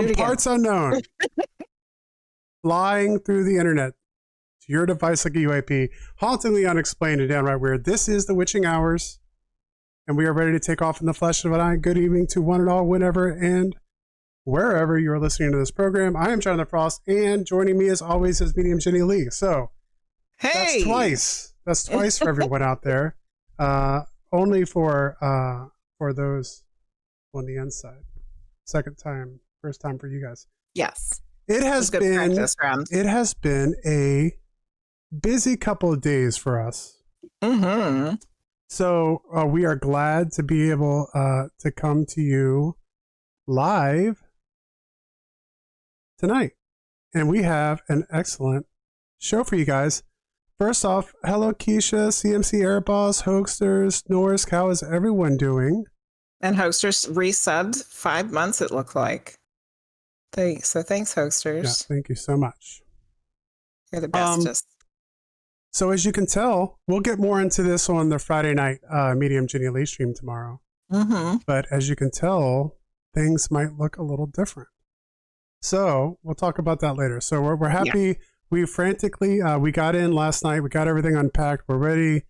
From parts unknown, flying through the internet to your device like a UAP, hauntingly unexplained and downright weird. This is the Witching Hours, and we are ready to take off in the flesh of an eye. Good evening to one and all, whenever and wherever you are listening to this program. I am Jonathan Frost, and joining me as always is Medium Jenny Lee. So, hey, that's twice. That's twice for everyone out there. Only for those on the inside. Second time, first time for you guys. Yes. It has been a busy couple of days for us. Mm-hmm. So we are glad to be able to come to you live tonight. And we have an excellent show for you guys. First off, hello Keisha, CMC Airboss, Hoaxsters, Norris, how is everyone doing? And Hoaxsters resubbed 5 months, it looked like. Thanks, Hoaxsters. Yeah, thank you so much. You're the bestest. So as you can tell, we'll get more into this on the Friday night Medium Jenny Lee stream tomorrow. Mm-hmm. But as you can tell, things might look a little different. So we'll talk about that later. So we're happy. Yeah. We frantically, we got in last night. We got everything unpacked. We're ready.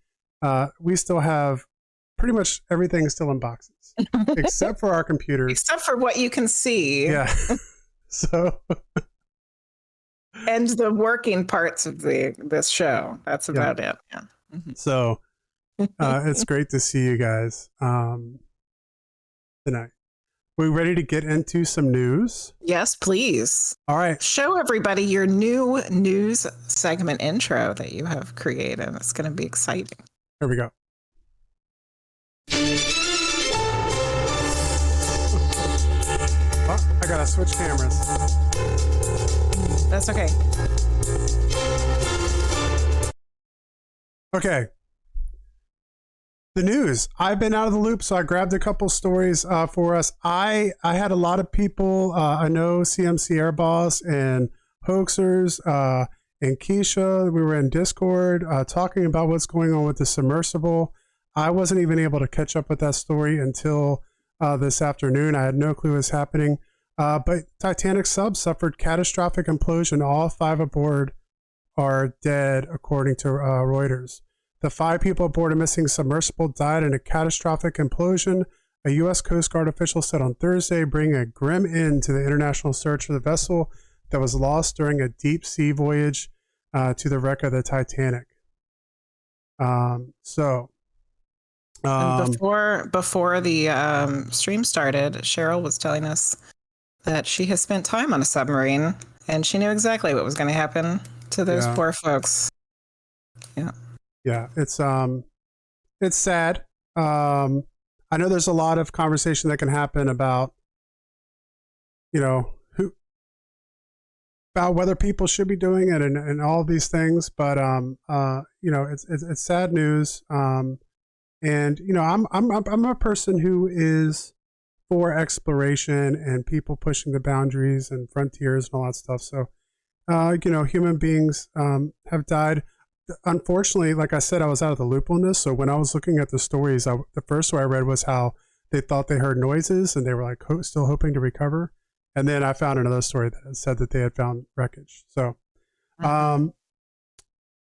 We still have pretty much everything still in boxes, except for our computers. Except for what you can see. Yeah. So. And the working parts of this show. That's about it. Yeah. Mm-hmm. So it's great to see you guys tonight. We ready to get into some news? Yes, please. All right. Show everybody your new news segment intro that you have created. It's going to be exciting. Here we go. Oh, I gotta switch cameras. That's okay. Okay. The news. I've been out of the loop, so I grabbed a couple stories for us. I had a lot of people. I know CMC Airboss and Hoaxers and Keisha. We were in Discord talking about what's going on with the submersible. I wasn't even able to catch up with that story until this afternoon. I had no clue what was happening. But Titanic sub suffered catastrophic implosion. All 5 aboard are dead, according to Reuters. The 5 people aboard a missing submersible died in a catastrophic implosion, a U.S. Coast Guard official said on Thursday, bringing a grim end to the international search for the vessel that was lost during a deep sea voyage to the wreck of the Titanic. And before the stream started, Cheryl was telling us that she has spent time on a submarine and she knew exactly what was going to happen to those poor folks. Yeah. Yeah, it's sad. I know there's a lot of conversation that can happen about, about whether people should be doing it and all of these things, but it's sad news. And I'm a person who is for exploration and people pushing the boundaries and frontiers and all that stuff. So, human beings have died. Unfortunately, like I said, I was out of the loop on this. So when I was looking at the stories, the first story I read was how they thought they heard noises and they were like still hoping to recover. And then I found another story that said that they had found wreckage. So the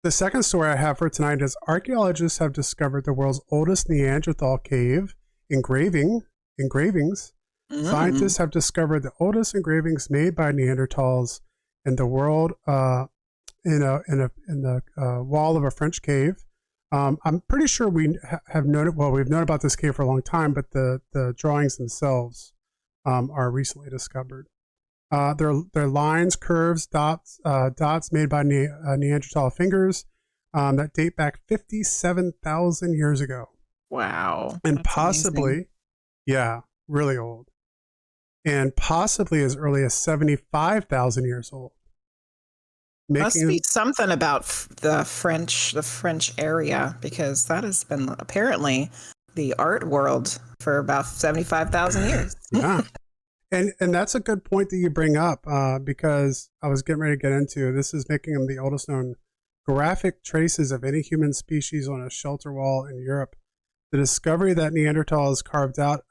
second story I have for tonight is archaeologists have discovered the world's oldest Neanderthal cave engravings. Mm-hmm. Scientists have discovered the oldest engravings made by Neanderthals in the world. In the wall of a French cave. I'm pretty sure we have known it. Well, we've known about this cave for a long time, but the drawings themselves are recently discovered. They're lines, curves, dots made by Neanderthal fingers that date back 57,000 years ago. Wow! And possibly, amazing. Yeah, really old, and possibly as early as 75,000 years old. Must be something about the French area, because that has been apparently the art world for about 75,000 years. Yeah. And that's a good point that you bring up because I was getting ready to get into this is making them the oldest known graphic traces of any human species on a shelter wall in Europe. The discovery that Neanderthals carved out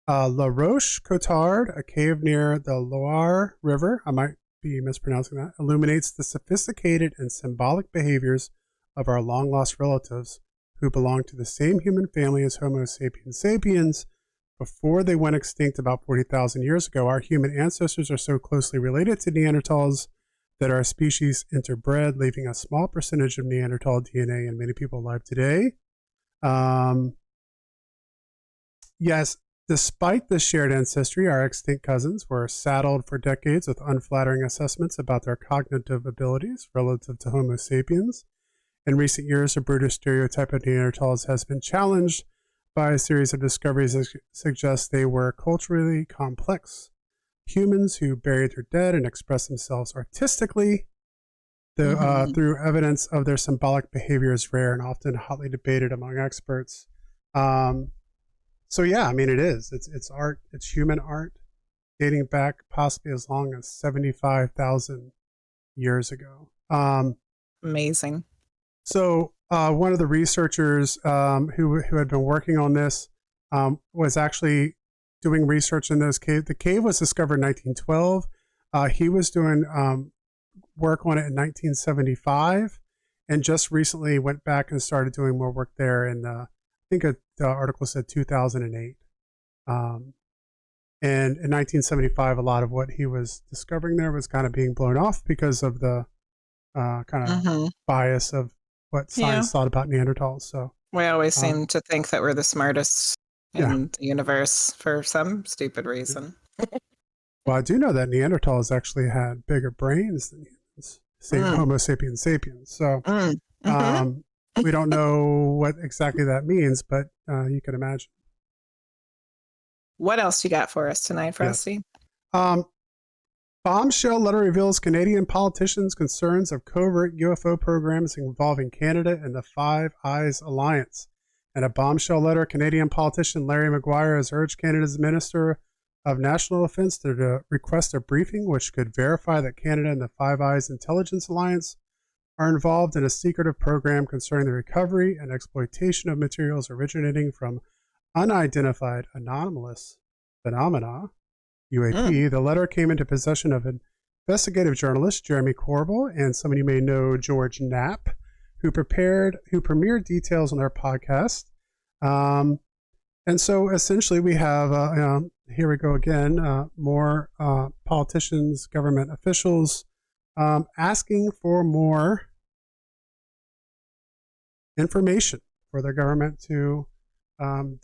La Roche-Cotard, a cave near the Loire River, I might be mispronouncing that, illuminates the sophisticated and symbolic behaviors of our long-lost relatives who belong to the same human family as Homo sapiens sapiens. Before they went extinct about 40,000 years ago, our human ancestors are so closely related to Neanderthals that our species interbred, leaving a small percentage of Neanderthal DNA in many people alive today. Yes, despite this shared ancestry, our extinct cousins were saddled for decades with unflattering assessments about their cognitive abilities relative to Homo sapiens. In recent years, the British stereotype of Neanderthals has been challenged by a series of discoveries that suggest they were culturally complex humans who buried their dead and expressed themselves artistically through evidence of their symbolic behavior is rare and often hotly debated among experts. So yeah, I mean, it is. It's art. It's human art dating back possibly as long as 75,000 years ago. Amazing. So one of the researchers who had been working on this was actually doing research in those caves. The cave was discovered in 1912. He was doing work on it in 1975, and just recently went back and started doing more work there. And I think the article said 2008. And in 1975, a lot of what he was discovering there was kind of being blown off because of the kind of bias of what science thought about Neanderthals. So we always seem to think that we're the smartest in the universe for some stupid reason. Well, I do know that Neanderthals actually had bigger brains than humans, Homo sapiens sapiens. So we don't know what exactly that means, but you can imagine. What else you got for us tonight, Frosty? Bombshell letter reveals Canadian politicians' concerns of covert UFO programs involving Canada and the Five Eyes Alliance. In a bombshell letter, Canadian politician Larry Maguire has urged Canada's Minister of National Defence to request a briefing which could verify that Canada and the Five Eyes Intelligence Alliance are involved in a secretive program concerning the recovery and exploitation of materials originating from unidentified anomalous phenomena, UAP. The letter came into possession of investigative journalist Jeremy Corbell and someone you may know, George Knapp, who premiered details on their podcast. And so essentially we have, here we go again, more politicians, government officials asking for more information for their government to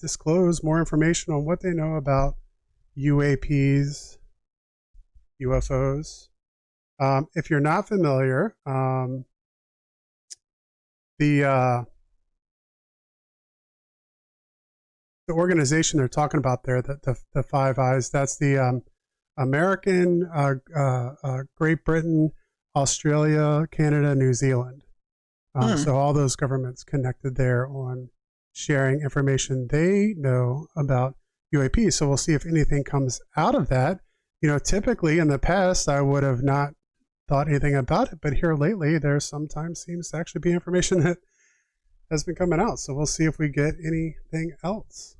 disclose more information on what they know about UAPs, UFOs. If you're not familiar, the organization they're talking about there, the Five Eyes, that's the American, Great Britain, Australia, Canada, New Zealand. So all those governments connected there on sharing information they know about UAP. So we'll see if anything comes out of that. You know, typically in the past, I would have not thought anything about it, but here lately, there sometimes seems to actually be information that has been coming out. So we'll see if we get anything else.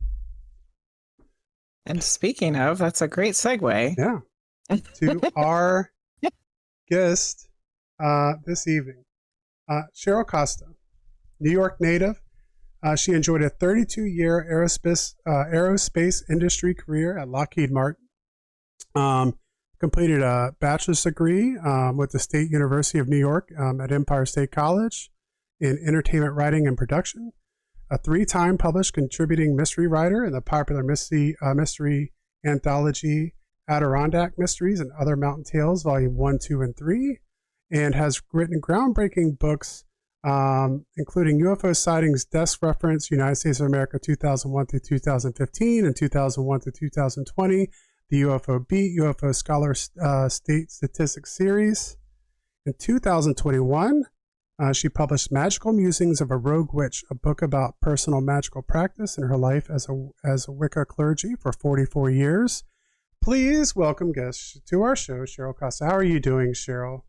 And speaking of, that's a great segue. Yeah. To our guest this evening, Cheryl Costa, New York native. She enjoyed a 32-year aerospace industry career at Lockheed Martin. Completed a bachelor's degree with the State University of New York at Empire State College in entertainment writing and production. A 3-time published contributing mystery writer in the popular mystery anthology Adirondack Mysteries and Other Mountain Tales, Volume 1, 2, and 3, and has written groundbreaking books including UFO Sightings Desk Reference, United States of America 2001 through 2015 and 2001 to 2020, the UFO Beat, UFO Scholar State Statistics Series. In 2021, she published Magical Musings of a Rogue Witch, a book about personal magical practice and her life as a Wicca clergy for 44 years. Please welcome guests to our show, Cheryl Costa. How are you doing, Cheryl?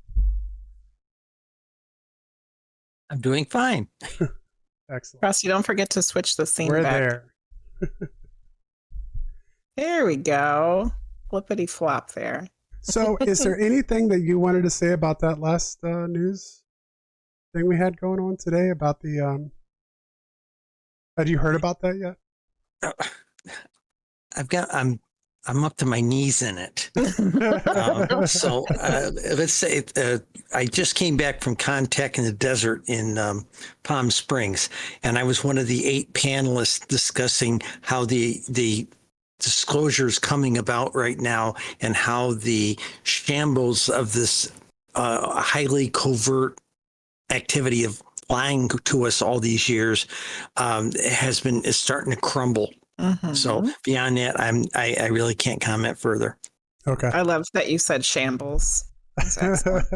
I'm doing fine. Excellent. Frosty, don't forget to switch the scene We're back. there. There we go. Flippity flop there. So, is there anything that you wanted to say about that last news thing we had going on today about the? Had you heard about that yet? I'm up to my knees in it. So let's say I just came back from Contech in the desert in Palm Springs, and I was one of the 8 panelists discussing how the disclosure is coming about right now and how the shambles of this highly covert activity of lying to us all these years is starting to crumble. Mm-hmm. So beyond that, I really can't comment further. Okay. I love that you said shambles. That's excellent.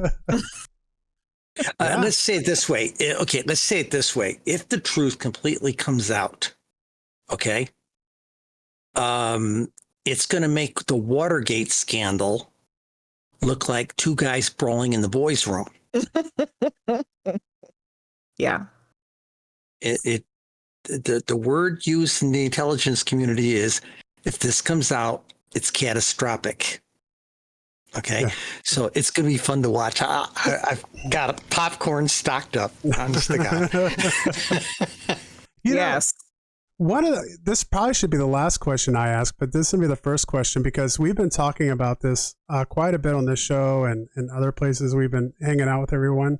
Let's say it this way. Okay, let's say it this way. If the truth completely comes out, okay, it's going to make the Watergate scandal look like 2 guys brawling in the boys' room. Yeah. The word used in the intelligence community is, if this comes out, it's catastrophic. Okay, yeah. So it's going to be fun to watch. I've got popcorn stocked up. Honest to God. Yes. This probably should be the last question I ask, but this will be the first question because we've been talking about this quite a bit on this show and other places we've been hanging out with everyone.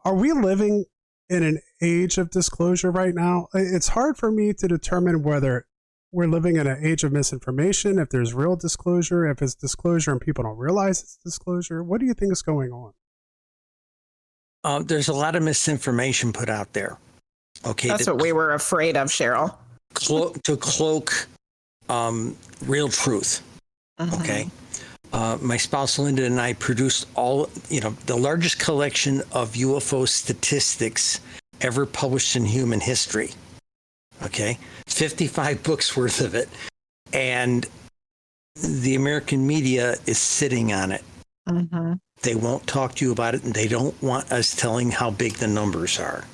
Are we living in an age of disclosure right now? It's hard for me to determine whether we're living in an age of misinformation, if there's real disclosure, if it's disclosure and people don't realize it's disclosure. What do you think is going on? There's a lot of misinformation put out there. Okay, that's what we were afraid of, Cheryl. To cloak real truth. Mm-hmm. Okay. My spouse Linda and I produced the largest collection of UFO statistics ever published in human history. Okay, 55 books worth of it, and the American media is sitting on it. Mm-hmm. They won't talk to you about it, and they don't want us telling how big the numbers are.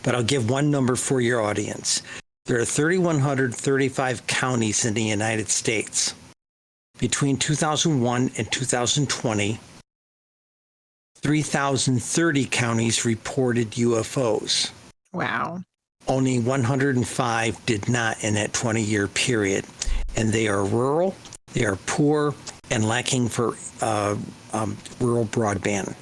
But I'll give one number for your audience. There are 3,135 counties in the United States. Between 2001 and 2020, 3,030 counties reported UFOs. Wow. Only 105 did not in that 20-year period. And they are rural, they are poor, and lacking for rural broadband.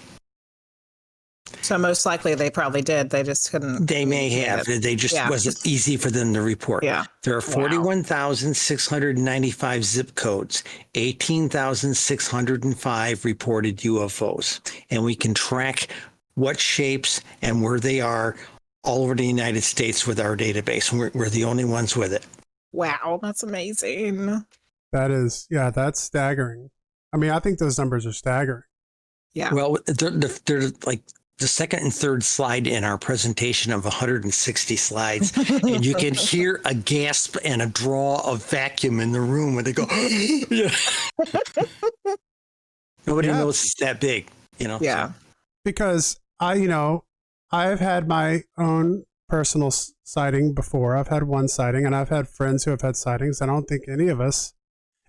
So most likely they probably did. They just couldn't. They may have. They just wasn't easy for them to report. Yeah. There are 41,695 zip codes, 18,605 reported UFOs. And we can track what shapes and where they are all over the United States with our database. We're the only ones with it. Wow, that's amazing. That's staggering. I mean, I think those numbers are staggering. Yeah. Well, they're like the second and third slide in our presentation of 160 slides, and you can hear a gasp and a draw of vacuum in the room when they go, Nobody knows it's that big, Yeah. So. Because I've had my own personal sighting before. I've had one sighting, and I've had friends who have had sightings. I don't think any of us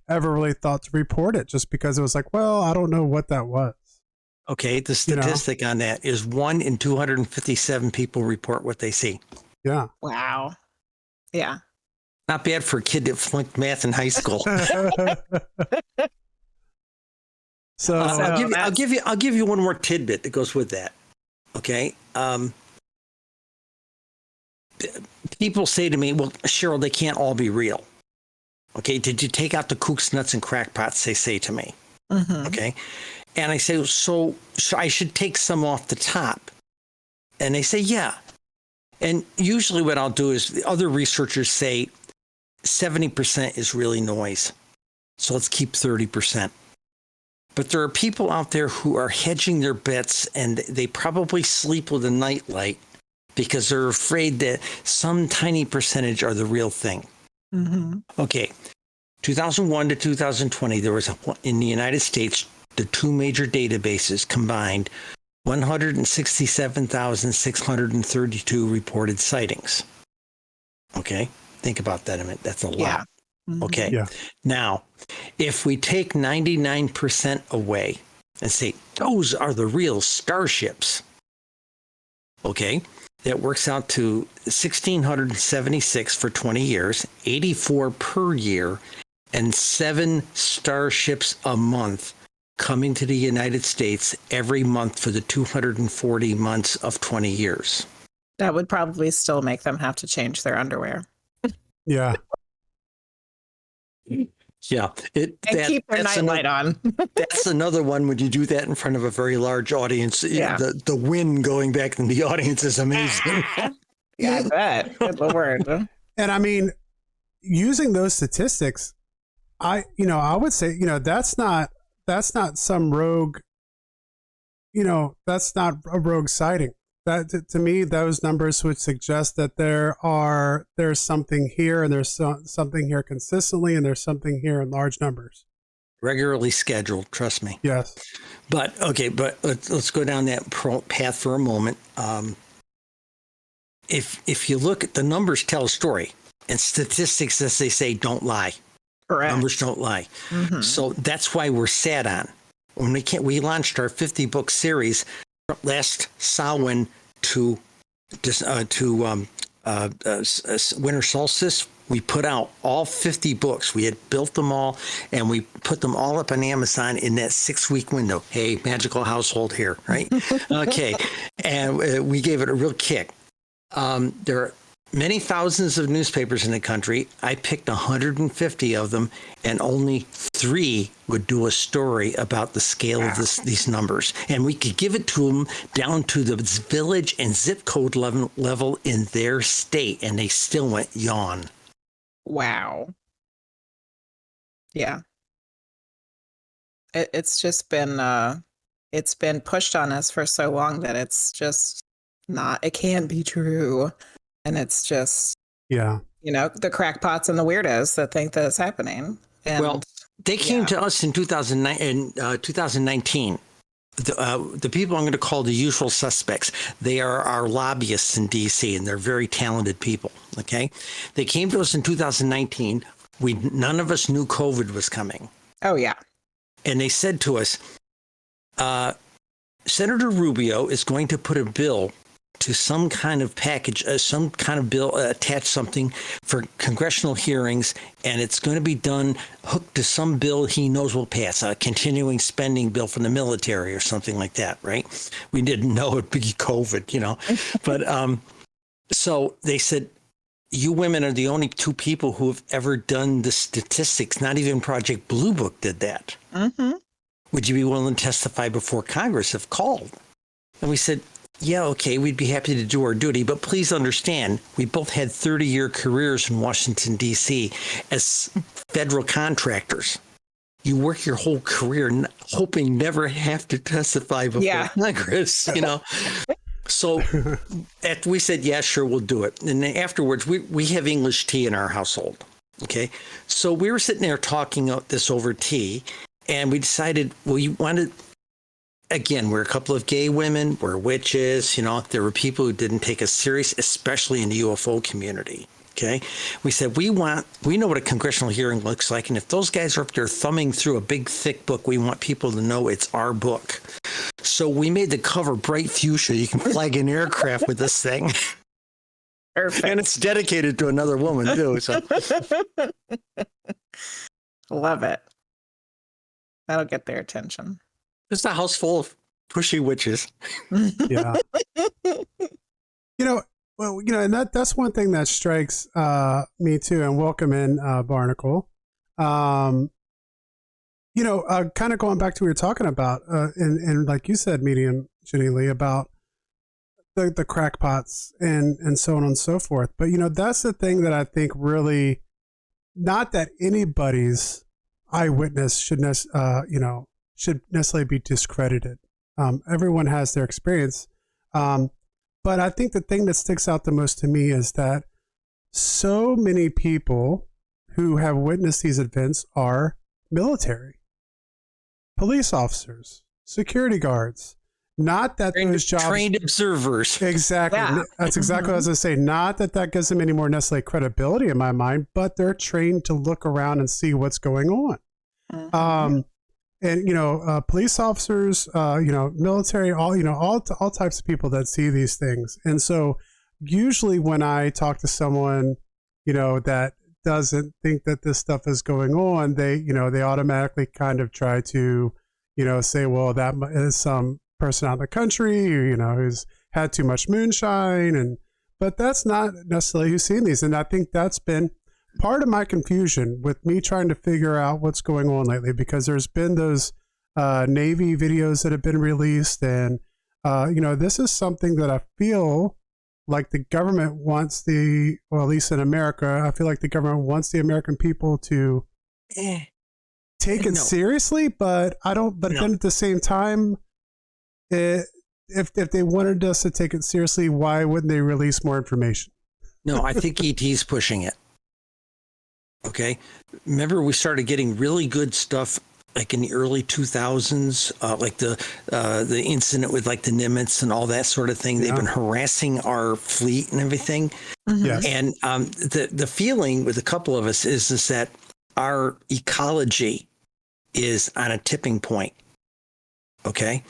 ever really thought to report it just because it was like, well, I don't know what that was. Okay, the statistic on that is 1 in 257 people report what they see. Yeah. Wow. Yeah. Not bad for a kid that flunked math in high school. So I'll give you one more tidbit that goes with that. Okay. People say to me, "Well, Cheryl, they can't all be real." Okay. Did you take out the kooks, nuts, and crackpots? They say to me. Mm-hmm. Okay. And I say, so I should take some off the top. And they say, yeah. And usually what I'll do is the other researchers say 70% is really noise. So let's keep 30%. But there are people out there who are hedging their bets, and they probably sleep with a nightlight because they're afraid that some tiny percentage are the real thing. Mm-hmm. Okay. 2001 to 2020, there was in the United States, the 2 major databases combined 167,632 reported sightings. Okay, think about that a minute. That's a lot. Okay. Yeah. Now, if we take 99% away and say those are the real starships, okay, that works out to 1,676 for 20 years, 84 per year, and 7 starships a month coming to the United States every month for the 240 months of 20 years. That would probably still make them have to change their underwear. Yeah. Yeah. Keep their nightlight on. That's another one when you do that in front of a very large audience. Yeah. The wind going back in the audience is amazing. Yeah, I bet. Good Lord. And I mean, using those statistics, I would say, that's not some rogue, that's not a rogue sighting. That to me, those numbers would suggest that there's something here, and there's something here consistently, and there's something here in large numbers. Regularly scheduled, trust me. Yes. But let's go down that path for a moment. If you look at the numbers, tell a story, and statistics, as they say, don't lie. Correct. Numbers don't lie. Mm-hmm. So that's why we're sad on. When we launched our 50-book series last Samhain to winter solstice, we put out all 50 books. We had built them all, and we put them all up on Amazon in that 6-week window. Hey, magical household here, right? Okay. And we gave it a real kick. There are many thousands of newspapers in the country. I picked 150 of them, and only 3 would do a story about the scale of these numbers. And we could give it to them down to the village and zip code level in their state, and they still went yawn. Wow. Yeah. It's just been pushed on us for so long that it's just not, it can't be true. And it's just, the crackpots and the weirdos that think that it's happening. And, well, they came to us in 2019. The people I'm going to call the usual suspects, they are our lobbyists in D.C., and they're very talented people, okay? They came to us in 2019. None of us knew COVID was coming. Oh, yeah. And they said to us, Senator Rubio is going to put a bill to some kind of package, some kind of bill, attach something for congressional hearings, and it's going to be done hooked to some bill he knows will pass, a continuing spending bill from the military or something like that, right? We didn't know it'd be COVID, But so they said, you women are the only 2 people who have ever done the statistics. Not even Project Blue Book did that. Mm-hmm. Would you be willing to testify before Congress if called? And we said, yeah, okay, we'd be happy to do our duty, but please understand, we both had 30-year careers in Washington, D.C. as federal contractors. You work your whole career hoping never have to testify before Congress, So we said, yeah, sure, we'll do it. And then afterwards, we have English tea in our household, okay? So we were sitting there talking this over tea, and we decided, well, you wanted... Again, we're a couple of gay women, we're witches, there were people who didn't take us serious, especially in the UFO community. Okay. We said, we know what a congressional hearing looks like. And if those guys are up there thumbing through a big, thick book, we want people to know it's our book. So we made the cover bright fuchsia. You can flag an aircraft with this thing. Perfect. And it's dedicated to another woman, too. So. Love it. That'll get their attention. It's a house full of pushy witches. Yeah. And that's one thing that strikes me too. And welcome in, Barnacle. Kind of going back to what you're talking about, and like you said, Medium Jenny Lee, about the crackpots and so on and so forth. But that's the thing that I think really, not that anybody's eyewitness should necessarily be discredited. Everyone has their experience. But I think the thing that sticks out the most to me is that so many people who have witnessed these events are military, police officers, security guards. Not that those jobs trained observers. Exactly. Yeah. That's exactly what I was going to say. Not that that gives them any more necessarily credibility in my mind, but they're trained to look around and see what's going on. And police officers, military, all types of people that see these things. And so usually when I talk to someone, that doesn't think that this stuff is going on, they automatically kind of try to, say, well, that is some person out in the country, who's had too much moonshine, but that's not necessarily who's seen these. And I think that's been part of my confusion with me trying to figure out what's going on lately, because there's been those Navy videos that have been released, and this is something that I feel like the government wants at least in America, I feel like the government wants the American people to take it seriously, but I don't. But then at the same time, if they wanted us to take it seriously, why wouldn't they release more information? No, I think ET's pushing it. Okay. Remember, we started getting really good stuff like in the early 2000s, like the incident with like the Nimitz and all that sort of thing. They've been harassing our fleet and everything. Yes. And the feeling with a couple of us is that our ecology is on a tipping point. Okay.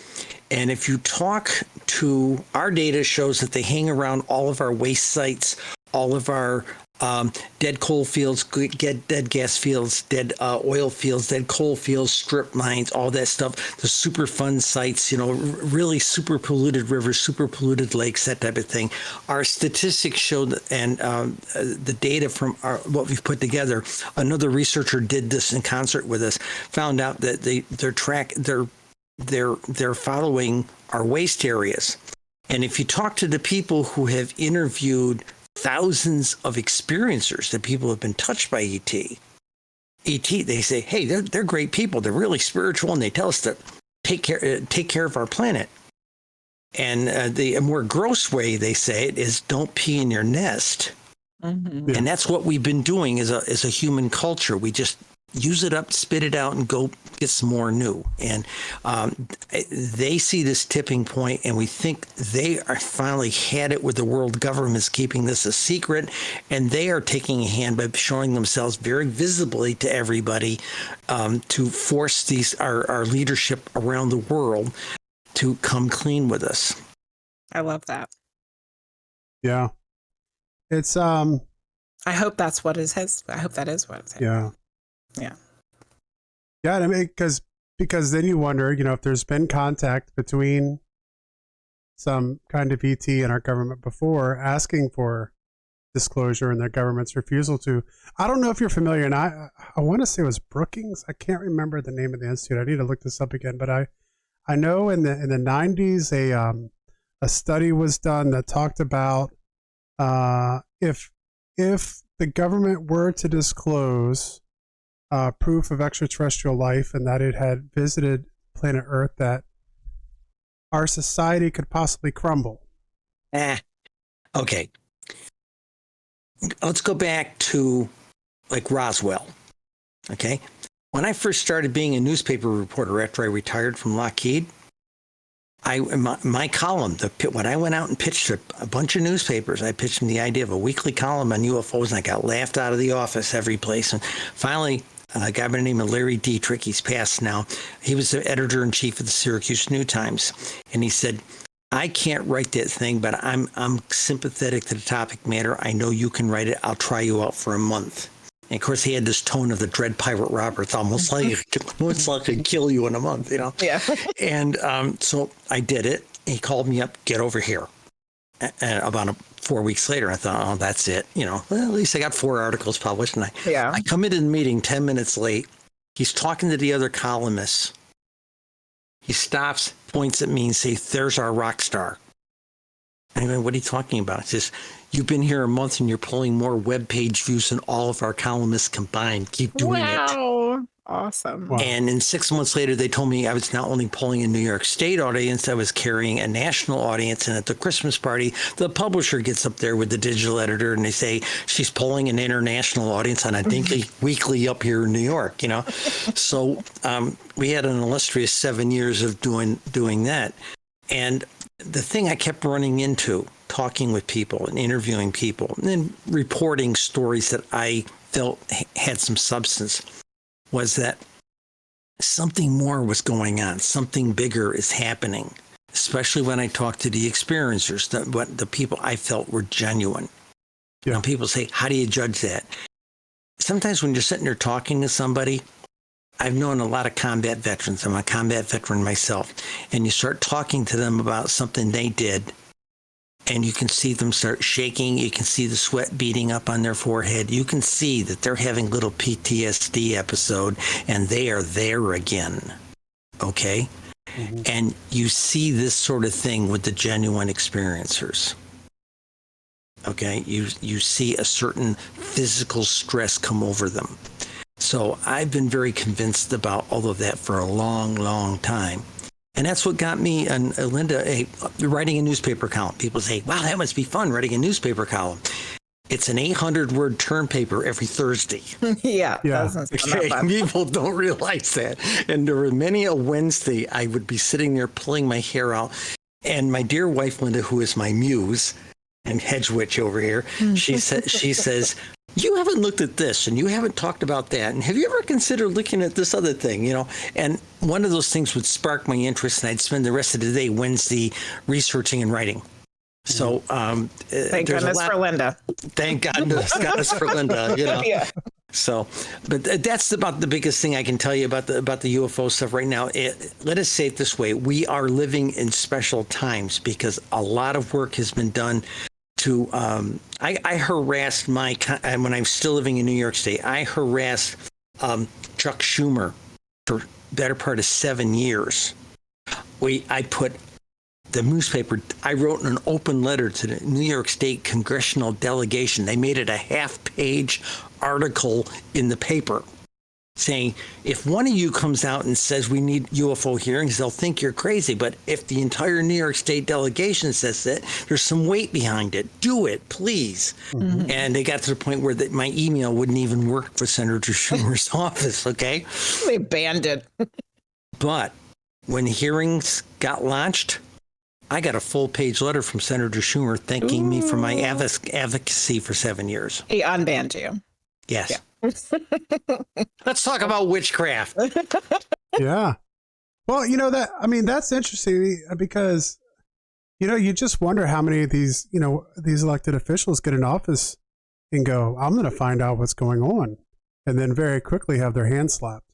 And if you talk to, our data shows that they hang around all of our waste sites, all of our dead coal fields, dead gas fields, dead oil fields, dead coal fields, strip mines, all that stuff, the Superfund sites, really super polluted rivers, super polluted lakes, that type of thing. Our statistics show that, and the data from what we've put together, another researcher did this in concert with us, found out that they're following our waste areas. And if you talk to the people who have interviewed thousands of experiencers, that people have been touched by ET, they say, hey, they're great people. They're really spiritual, and they tell us to take care of our planet. And the more gross way they say it is, don't pee in your nest. Mm-hmm. And that's what we've been doing as a human culture. We just use it up, spit it out, and go get some more new. And they see this tipping point, and we think they are finally had it with the world government's keeping this a secret, and they are taking a hand by showing themselves very visibly to everybody to force our leadership around the world to come clean with us. I love that. Yeah. It's I hope that's what it is. I hope that is what it's. Yeah. Yeah. Yeah, I mean, because then you wonder, if there's been contact between some kind of ET and our government before, asking for disclosure, and their government's refusal to. I don't know if you're familiar, and I want to say it was Brookings. I can't remember the name of the institute. I need to look this up again, but I know in the 90s a study was done that talked about if the government were to disclose proof of extraterrestrial life and that it had visited planet Earth, that our society could possibly crumble. Okay. Let's go back to like Roswell. Okay. When I first started being a newspaper reporter after I retired from Lockheed, my column, when I went out and pitched a bunch of newspapers, I pitched them the idea of a weekly column on UFOs, and I got laughed out of the office every place. And finally, a guy by the name of Larry Dietrich, he's passed now. He was the editor-in-chief of the Syracuse New Times. And he said, I can't write that thing, but I'm sympathetic to the topic matter. I know you can write it. I'll try you out for a month. And of course, he had this tone of the Dread Pirate Roberts, almost like I'd kill you in a month, Yeah. And so I did it. He called me up, get over here. And about 4 weeks later, I thought, oh, that's it. Well, at least I got 4 articles published. And I come into the meeting 10 minutes late. He's talking to the other columnists. He stops, points at me and says, there's our rock star. I mean, what are you talking about? He says, you've been here a month and you're pulling more web page views than all of our columnists combined. Keep doing it. Awesome. Wow. And then 6 months later, they told me I was not only pulling a New York State audience, I was carrying a national audience. And at the Christmas party, the publisher gets up there with the digital editor and they say she's pulling an international audience on a dinky weekly up here in New York, So we had an illustrious 7 years of doing that. And the thing I kept running into, talking with people and interviewing people and then reporting stories that I felt had some substance, was that something more was going on. Something bigger is happening, especially when I talked to the experiencers, the people I felt were genuine. Yeah. And people say, how do you judge that? Sometimes when you're sitting there talking to somebody, I've known a lot of combat veterans. I'm a combat veteran myself. And you start talking to them about something they did, and you can see them start shaking. You can see the sweat beating up on their forehead. You can see that they're having little PTSD episode, and they are there again. Okay? Mm-hmm. And you see this sort of thing with the genuine experiencers. Okay? You see a certain physical stress come over them. So I've been very convinced about all of that for a long, long time. And that's what got me and Linda writing a newspaper column. People say, wow, that must be fun, writing a newspaper column. It's an 800-word term paper every Thursday. Yeah. Okay, people don't realize that. And there were many a Wednesday I would be sitting there pulling my hair out. And my dear wife, Linda, who is my muse and hedge witch over here, she says, you haven't looked at this and you haven't talked about that. And have you ever considered looking at this other thing, And one of those things would spark my interest, and I'd spend the rest of the day Wednesday researching and writing. So thank goodness for Linda. Thank goodness for Linda, Yeah. So, but that's about the biggest thing I can tell you about the UFO stuff right now. Let us say it this way. We are living in special times because a lot of work has been done to, I harassed when I'm still living in New York State, I harassed Chuck Schumer for the better part of 7 years. I put the newspaper, I wrote an open letter to the New York State congressional delegation. They made it a half-page article in the paper saying, if one of you comes out and says we need UFO hearings, they'll think you're crazy. But if the entire New York State delegation says that, there's some weight behind it. Do it, please. Mm-hmm. And they got to the point where my email wouldn't even work for Senator Schumer's office, okay? They banned it. But when hearings got launched, I got a full-page letter from Senator Schumer thanking me for my advocacy for 7 years. He unbanned you. Yes. Yeah. Let's talk about witchcraft. Yeah. Well, that's interesting because, you just wonder how many of these elected officials get in office and go, I'm going to find out what's going on. And then very quickly have their hands slapped,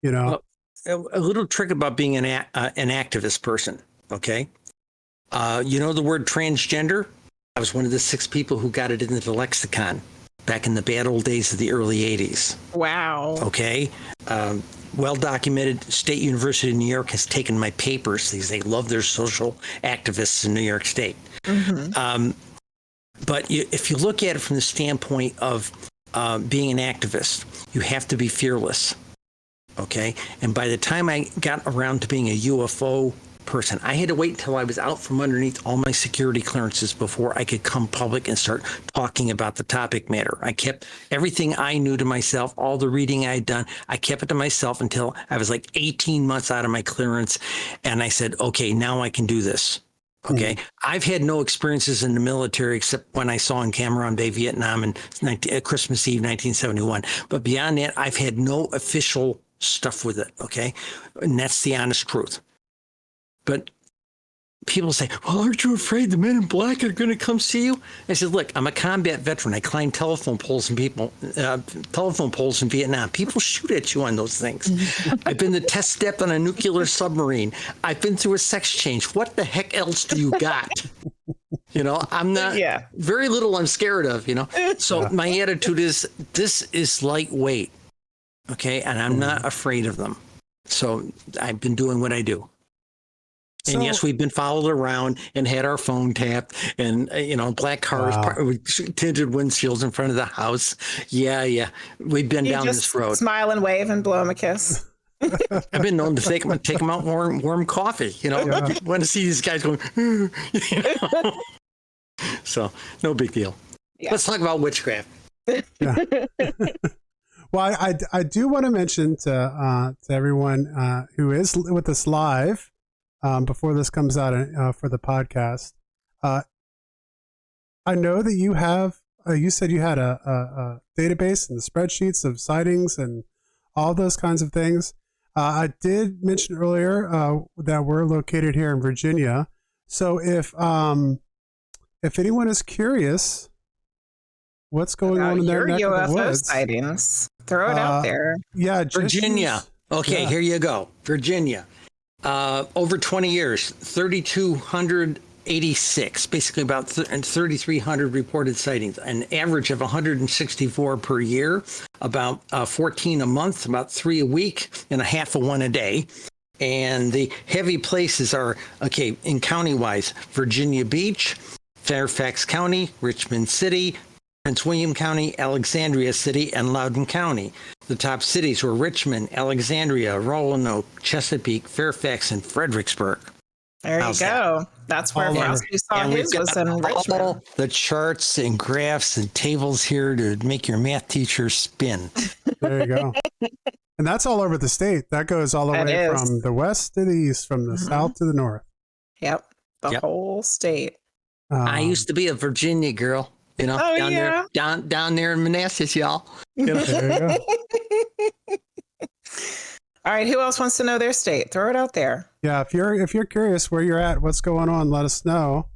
Well, a little trick about being an activist person. Okay. The word transgender? I was one of the 6 people who got it into the lexicon back in the bad old days of the early 80s. Wow. Okay. Well-documented. State University of New York has taken my papers. They love their social activists in New York State. Mm-hmm. But if you look at it from the standpoint of being an activist, you have to be fearless. Okay. And by the time I got around to being a UFO person, I had to wait until I was out from underneath all my security clearances before I could come public and start talking about the topic matter. I kept everything I knew to myself, all the reading I had done, I kept it to myself until I was like 18 months out of my clearance. And I said, okay, now I can do this. Okay. I've had no experiences in the military except when I saw in Cam Bay, Vietnam in Christmas Eve, 1971. But beyond that, I've had no official stuff with it. Okay. And that's the honest truth. But people say, well, aren't you afraid the men in black are going to come see you? I said, look, I'm a combat veteran. I climbed telephone poles in Vietnam. People shoot at you on those things. I've been to test step on a nuclear submarine. I've been through a sex change. What the heck else do you got? I'm not, very little I'm scared of, So my attitude is, this is lightweight. Okay. And I'm not afraid of them. So I've been doing what I do. And yes, we've been followed around and had our phone tapped and, black cars with tinted windshields in front of the house. Yeah. We've been down this road. Smile and wave and blow them a kiss. I've been known to take them out warm coffee, Want to see these guys going, So no big deal. Yeah. Let's talk about witchcraft. Yeah. Well, I do want to mention to everyone who is with us live, before this comes out for the podcast. I know that you have. You said you had a database and the spreadsheets of sightings and all those kinds of things. I did mention earlier that we're located here in Virginia. So if anyone is curious, what's going on in their neck of the woods? Sightings, throw it out there. Yeah, Virginia. Okay, here you go. Virginia. Over 20 years, 3,286, basically about 3,300 reported sightings, an average of 164 per year, about 14 a month, about 3 a week, and a half of 1 a day. And the heavy places are, okay, in county-wise, Virginia Beach, Fairfax County, Richmond City, Prince William County, Alexandria City, and Loudoun County. The top cities were Richmond, Alexandria, Roanoke, Chesapeake, Fairfax, and Fredericksburg. There you go. That's where Frosty saw his was in Richmond. All the charts and graphs and tables here to make your math teacher spin. There you go. And that's all over the state. That goes all the way from the west to the east, from the south to the north. Yep. The whole state. I used to be a Virginia girl. You know, down there in Manassas, y'all. You know? There you go. All right, who else wants to know their state? Throw it out there. Yeah, if you're curious where you're at, what's going on, let us know.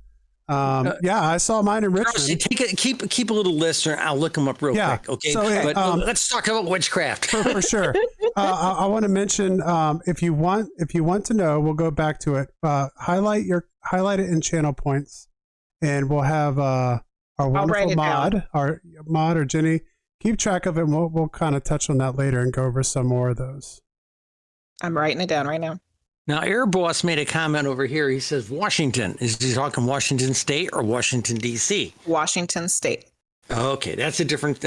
I saw mine in Richmond. Keep a little list, or I'll look them up real quick. Okay, so, but let's talk about witchcraft for sure. I want to mention if you want to know, we'll go back to it. Highlight it in channel points, and we'll have our wonderful mod or Jenny keep track of it. And we'll kind of touch on that later and go over some more of those. I'm writing it down right now. Now, Air Boss made a comment over here. He says Washington. Is he talking Washington State or Washington D.C.? Washington State. Okay, that's a different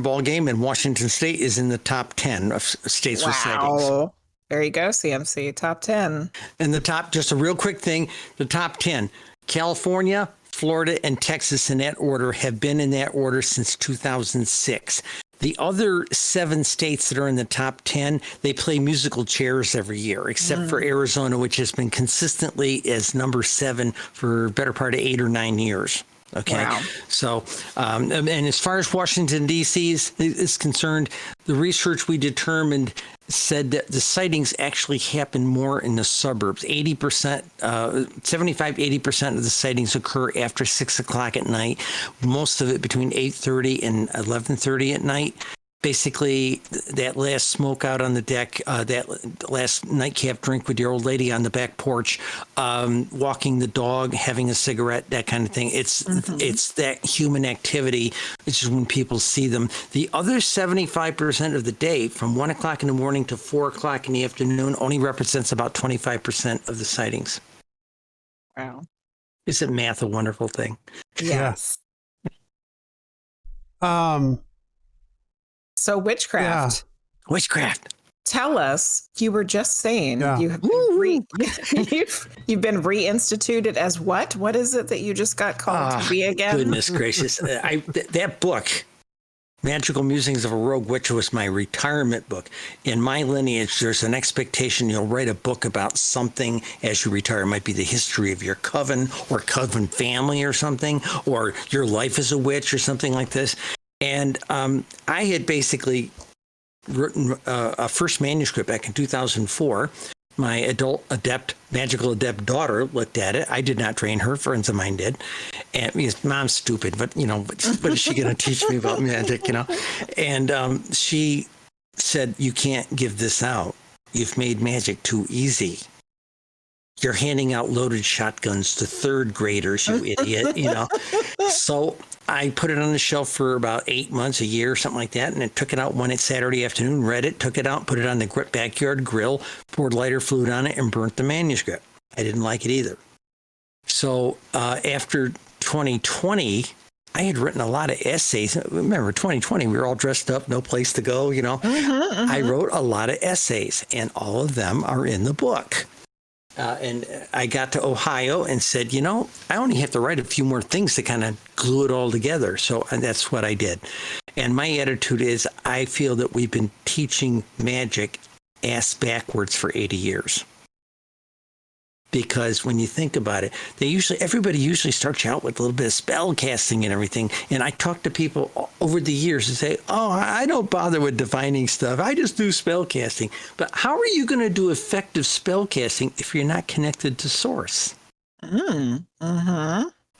ball game, and Washington State is in the top 10 of states with sightings. There you go, CMC, top 10. And the top, just a real quick thing, the top 10, California, Florida, and Texas in that order have been in that order since 2006. The other 7 states that are in the top 10, they play musical chairs every year, except for Arizona, which has been consistently as number 7 for a better part of 8 or 9 years. Okay. Wow. So, and as far as Washington, D.C. is concerned, the research we determined said that the sightings actually happen more in the suburbs. 80%, 75-80% of the sightings occur after 6 o'clock at night. Most of it between 8:30 and 11:30 at night. Basically, that last smoke out on the deck, that last nightcap drink with your old lady on the back porch, walking the dog, having a cigarette, that kind of thing. It's that human activity, which is when people see them. The other 75% of the day, from 1 o'clock in the morning to 4 o'clock in the afternoon, only represents about 25% of the sightings. Wow. Isn't math a wonderful thing? Yes. So witchcraft. Yeah. Witchcraft. Tell us, you were just saying you have you've been reinstituted as what? What is it that you just got called to be again? Goodness gracious. That book, Magical Musings of a Rogue Witch, was my retirement book. In my lineage, there's an expectation you'll write a book about something as you retire. It might be the history of your coven or coven family or something, or your life as a witch or something like this. And I had basically written a first manuscript back in 2004. My magical adept daughter looked at it. I did not train her. Friends of mine did. And because Mom's stupid, but, what is she going to teach me about magic, And she said, you can't give this out. You've made magic too easy. You're handing out loaded shotguns to 3rd graders, you idiot, So I put it on the shelf for about 8 months, a year, something like that. And I took it out one Saturday afternoon, read it, took it out, put it on the backyard grill, poured lighter fluid on it, and burnt the manuscript. I didn't like it either. So after 2020, I had written a lot of essays. Remember, 2020, we were all dressed up, no place to go, I wrote a lot of essays, and all of them are in the book. And I got to Ohio and said, I only have to write a few more things to kind of glue it all together. So that's what I did. And my attitude is I feel that we've been teaching magic ass backwards for 80 years. because when you think about it, everybody usually starts out with a little bit of spell casting and everything. And I talk to people over the years and say, oh, I don't bother with divining stuff. I just do spell casting. But how are you going to do effective spell casting if you're not connected to source?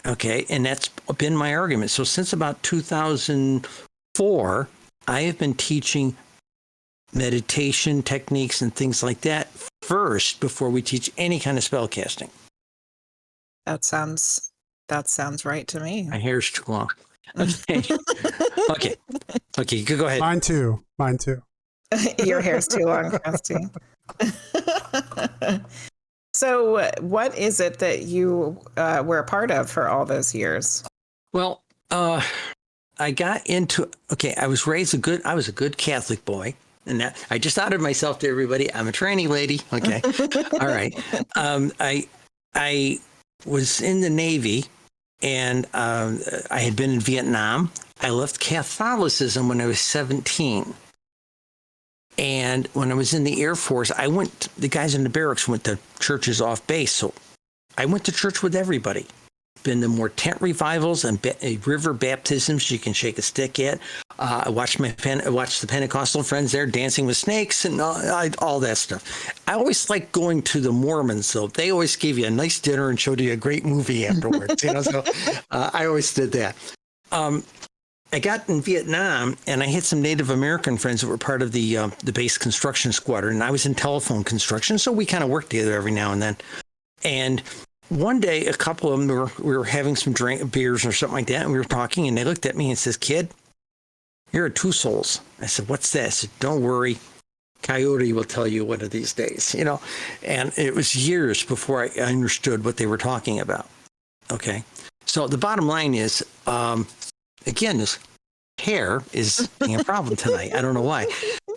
Okay, and that's been my argument. So since about 2004, I have been teaching meditation techniques and things like that first before we teach any kind of spell casting. That sounds right to me. My hair's too long. Okay. Okay, you could go ahead. Mine too. Your hair's too long, Christy. So what is it that you were a part of for all those years? Well, I got into, I was I was a good Catholic boy. And that, I just outed myself to everybody. I'm a tranny lady. Okay. All right. I was in the Navy, and I had been in Vietnam. I left Catholicism when I was 17. And when I was in the Air Force, the guys in the barracks went to churches off base. So I went to church with everybody. Been to more tent revivals and river baptisms you can shake a stick at. I watched the Pentecostal friends there dancing with snakes and all that stuff. I always liked going to the Mormons, though. They always gave you a nice dinner and showed you a great movie afterwards. So I always did that. I got in Vietnam, and I had some Native American friends that were part of the base construction squadron. And I was in telephone construction, so we kind of worked together every now and then. And one day, a couple of them we were having some beers or something like that, and we were talking, and they looked at me and says, "Kid, you're a two souls." I said, "What's that?" I said, "Don't worry, Coyote will tell you one of these days." And it was years before I understood what they were talking about. Okay, so the bottom line is, again, this hair is being a problem tonight. I don't know why.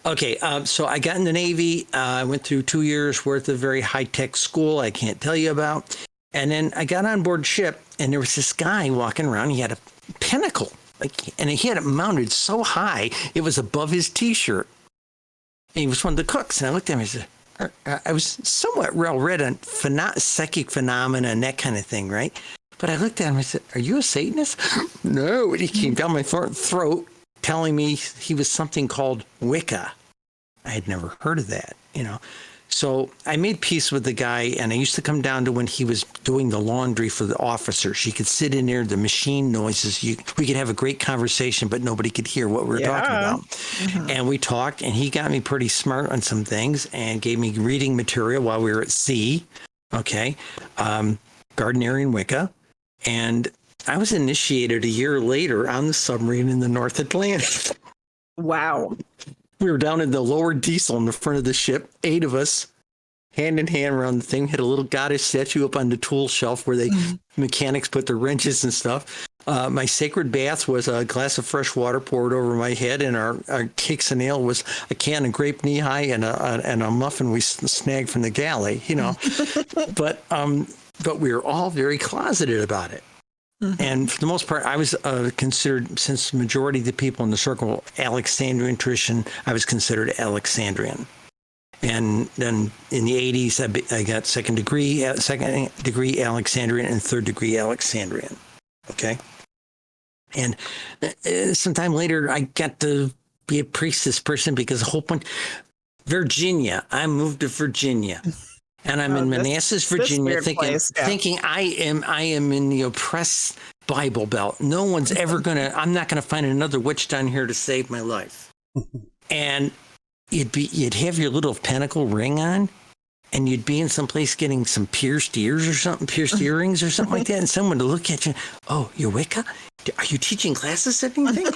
Okay, so I got in the Navy. I went through 2 years worth of very high-tech school I can't tell you about. And then I got on board ship, and there was this guy walking around. He had a pinnacle, and he had it mounted so high, it was above his T-shirt. And he was one of the cooks. And I looked at him and I said, I was somewhat well-read on psychic phenomena and that kind of thing, right? But I looked at him and I said, "Are you a Satanist?" No. And he came down my throat telling me he was something called Wicca. I had never heard of that, So I made peace with the guy, and I used to come down to when he was doing the laundry for the officers. You could sit in there, the machine noises. We could have a great conversation, but nobody could hear what we were talking about. Mm-hmm. And we talked, and he got me pretty smart on some things and gave me reading material while we were at sea. Okay. Gardnerian Wicca. And I was initiated a year later on the submarine in the North Atlantic. Wow. We were down in the lower diesel in the front of the ship, 8 of us, hand in hand around the thing, had a little goddess statue up on the tool shelf where they mechanics put their wrenches and stuff. My sacred bath was a glass of fresh water poured over my head, and our cakes and ale was a can of grape knee-high and a muffin we snagged from the galley, But we were all very closeted about it. Mm-hmm. And for the most part, I was considered, since the majority of the people in the circle, Alexandrian tradition, I was considered Alexandrian. And then in the 80s, I got second degree Alexandrian and third degree Alexandrian. Okay. And sometime later, I got to be a priestess person because a whole bunch, Virginia, I moved to Virginia. And I'm in Manassas, Virginia, thinking I am in the oppressed Bible Belt. No one's ever I'm not gonna find another witch down here to save my life. And you'd have your little pentacle ring on, and you'd be in some place getting some pierced earrings or something like that, and someone would look at you, "Oh, you're Wicca? Are you teaching classes at anything?"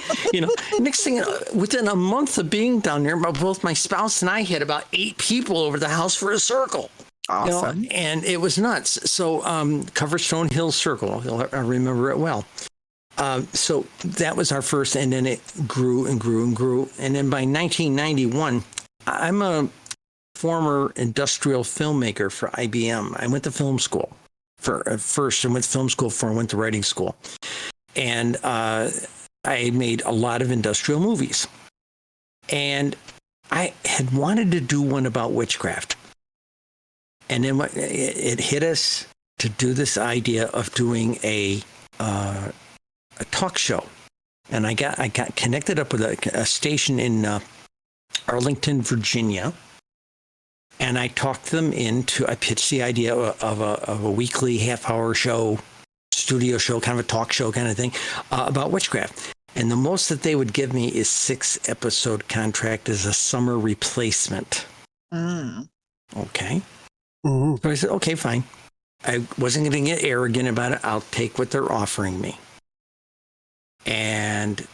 Next thing, within a month of being down there, both my spouse and I had about 8 people over the house for a circle. Awesome. And it was nuts. So Coverstone Hill Circle, I remember it well. So that was our first, and then it grew and grew and grew. And then by 1991, I'm a former industrial filmmaker for IBM. I went to film school first. I went to film school before I went to writing school. And I made a lot of industrial movies. And I had wanted to do one about witchcraft. And then it hit us to do this idea of doing a talk show. And I got connected up with a station in Arlington, Virginia. And I talked them into, I pitched the idea of a weekly half-hour show, studio show, kind of a talk show kind of thing, about witchcraft. And the most that they would give me is 6-episode contract as a summer replacement. Okay. So I said, okay, fine. I wasn't going to get arrogant about it. I'll take what they're offering me. And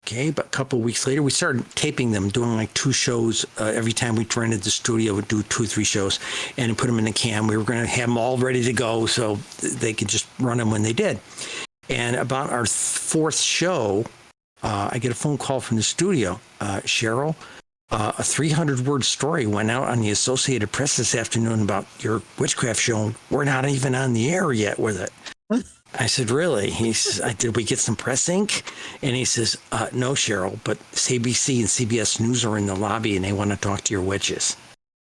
okay, but a couple of weeks later, we started taping them, doing like 2 shows. Every time we rented the studio, we'd do 2 or 3 shows and put them in the cam. We were going to have them all ready to go so they could just run them when they did. And about our 4th show, I get a phone call from the studio. Cheryl, a 300-word story went out on the Associated Press this afternoon about your witchcraft show. We're not even on the air yet with it. I said, really? He says, did we get some press ink? And he says, no, Cheryl, but ABC and CBS News are in the lobby and they want to talk to your witches.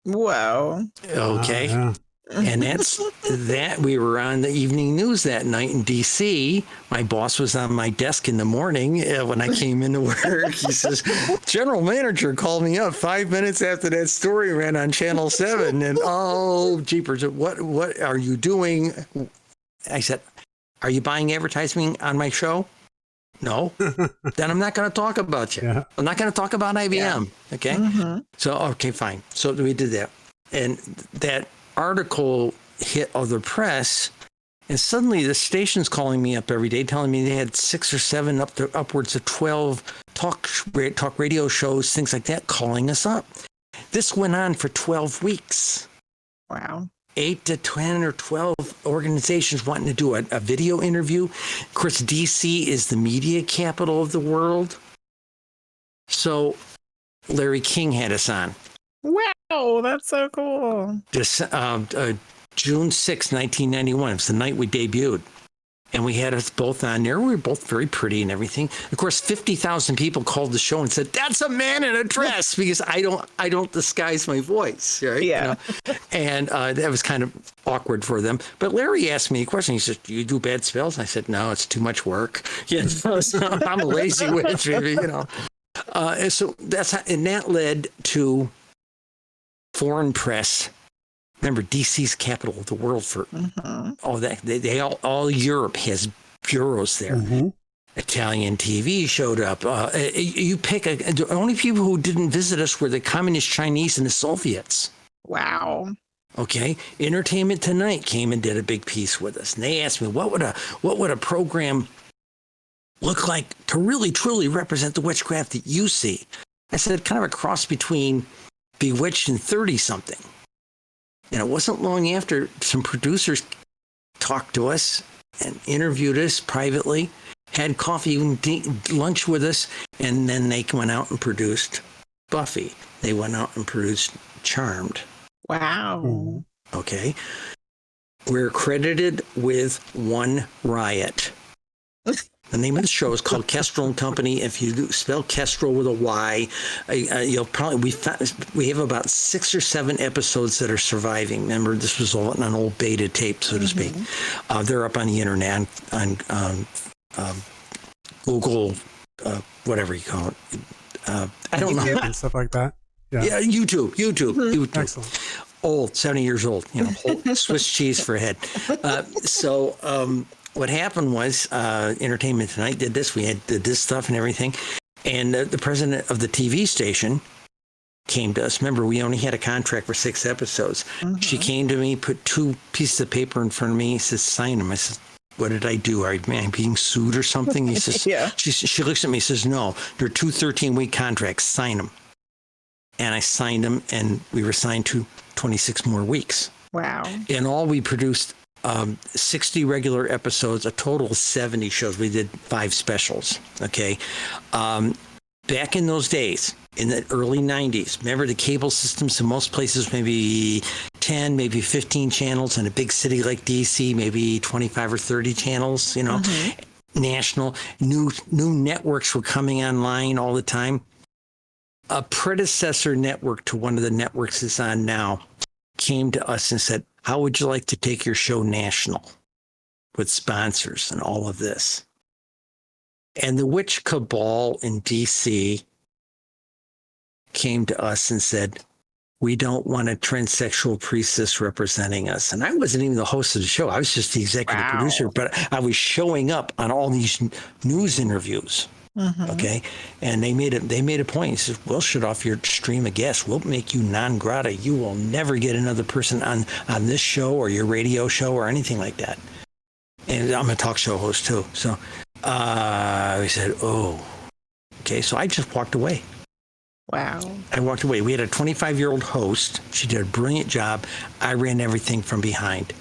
Wow. Okay. Yeah. And that's that. We were on the evening news that night in D.C. My boss was on my desk in the morning when I came into work. He says, general manager called me up 5 minutes after that story ran on Channel 7. And, oh, jeepers, what are you doing? I said, are you buying advertising on my show? No. Then I'm not going to talk about you. Yeah. I'm not going to talk about IBM. Yeah. Okay. Mm-hmm. So, okay, fine. So we did that. And that article hit other press, and suddenly the station's calling me up every day telling me they had 6 or 7 up to upwards of 12 talk radio shows, things like that, calling us up. This went on for 12 weeks. Wow. 8 to 10 or 12 organizations wanting to do a video interview. Of course, DC is the media capital of the world. So Larry King had us on. Wow, that's so cool. This, June 6, 1991. It was the night we debuted. And we had us both on there. We were both very pretty and everything. Of course, 50,000 people called the show and said, that's a man in a dress, because I don't disguise my voice, right? Yeah. You know? And that was kind of awkward for them. But Larry asked me a question. He said, do you do bad spells? I said, no, it's too much work. You know, so I'm a lazy witch, you know. And so and that led to foreign press. Remember, DC's capital of the world for all that. They all Europe has bureaus there. Mm-hmm. Italian TV showed up. You pick the only people who didn't visit us were the Communist Chinese and the Soviets. Wow. Okay, Entertainment Tonight came and did a big piece with us, and they asked me what would a program look like to really truly represent the witchcraft that you see. I said kind of a cross between Bewitched and 30-something. And it wasn't long after some producers talked to us and interviewed us privately, had coffee and lunch with us, and then they went out and produced Buffy. They went out and produced Charmed. Wow. Okay. We're credited with one riot. The name of the show is called Kestrel and Company. If you spell Kestrel with a Y, you'll probably we have about 6 or 7 episodes that are surviving. Remember, this was all on an old beta tape, so to speak. They're up on the internet on Google, whatever you call it. I don't know, and stuff like that. Yeah, YouTube. YouTube. Excellent. Old, 70 years old. You know, whole Swiss cheese for a head. What happened was Entertainment Tonight did this. We did this stuff and everything. And the president of the TV station came to us. Remember, we only had a contract for 6 episodes. She came to me, put 2 pieces of paper in front of me. He says, sign them. I said, what did I do? Am I being sued or something? He says, yeah. She looks at me and says, no, they're 2 13-week contracts. Sign them. And I signed them, and we were signed to 26 more weeks. Wow. In all, we produced 60 regular episodes, a total of 70 shows. We did 5 specials. Okay. Back in those days, in the early 90s, remember the cable systems in most places, maybe 10, maybe 15 channels. In a big city like DC, maybe 25 or 30 channels, you know. National, new networks were coming online all the time. A predecessor network to one of the networks is on now came to us and said, how would you like to take your show national with sponsors and all of this? And the witch cabal in DC came to us and said, we don't want a transsexual priestess representing us. And I wasn't even the host of the show. I was just the executive producer, but I was showing up on all these news interviews. Okay. And they made a point. He says, we'll shut off your stream of guests. We'll make you non grata. You will never get another person on this show or your radio show or anything like that. And I'm a talk show host too. So we said, oh, okay. So I just walked away. Wow. I walked away. We had a 25-year-old host. She did a brilliant job. I ran everything from behind.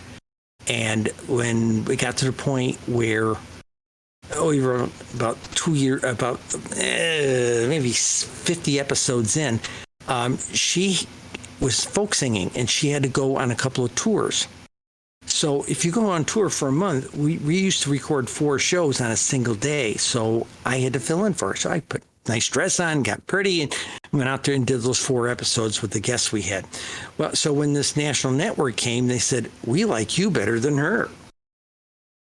And when we got to the point where we were about maybe 50 episodes in, she was folk singing and she had to go on a couple of tours. So if you go on tour for a month, we used to record 4 shows on a single day. So I had to fill in for her. So I put a nice dress on, got pretty, and went out there and did those 4 episodes with the guests we had. Well, so when this national network came, they said, we like you better than her.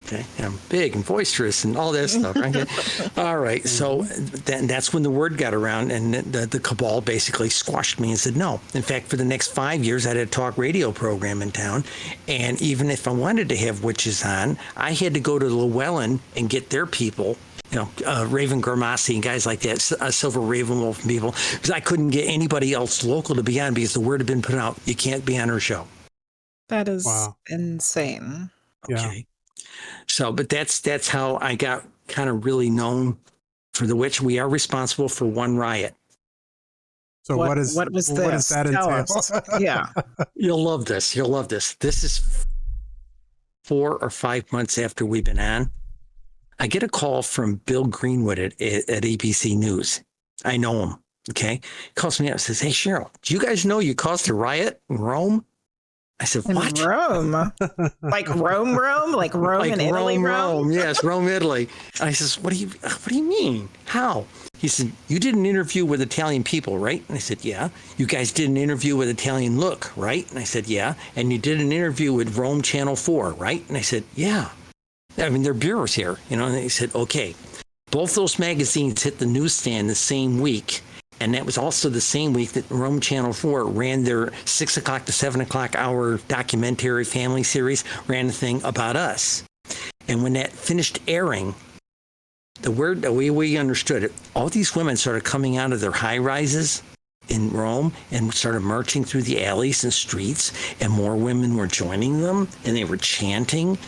Okay, and I'm big and boisterous and all that stuff. Right? All right, so that's when the word got around, and the cabal basically squashed me and said no. In fact, for the next 5 years, I had a talk radio program in town, and even if I wanted to have witches on, I had to go to Llewellyn and get their people, Raven Gramasi and guys like that, Silver Ravenwolf and people, because I couldn't get anybody else local to be on because the word had been put out, you can't be on her show. That is insane. Okay. Yeah. So, but that's how I got kind of really known for the witch. We are responsible for one riot. So what does that entail? Yeah. You'll love this. You'll love this. This is 4 or 5 months after we've been on. I get a call from Bill Greenwood at ABC News. I know him. Okay. He calls me up and says, hey, Cheryl, do you guys know you caused a riot in Rome? I said, what? In Rome? Like Rome? Like Rome like in Italy? Rome? Yes, Rome, Italy. I says, what do you mean? How? He said, you did an interview with Italian people, right? And I said, yeah. You guys did an interview with Italian Look, right? And I said, yeah. And you did an interview with Rome Channel 4, right? And I said, yeah. I mean, their bureaus here, and they said, okay. Both those magazines hit the newsstand the same week. And that was also the same week that Rome Channel 4 ran their 6 o'clock to 7 o'clock hour documentary family series, ran a thing about us. And when that finished airing, the way we understood it, all these women started coming out of their high rises in Rome and started marching through the alleys and streets, and more women were joining them, and they were chanting.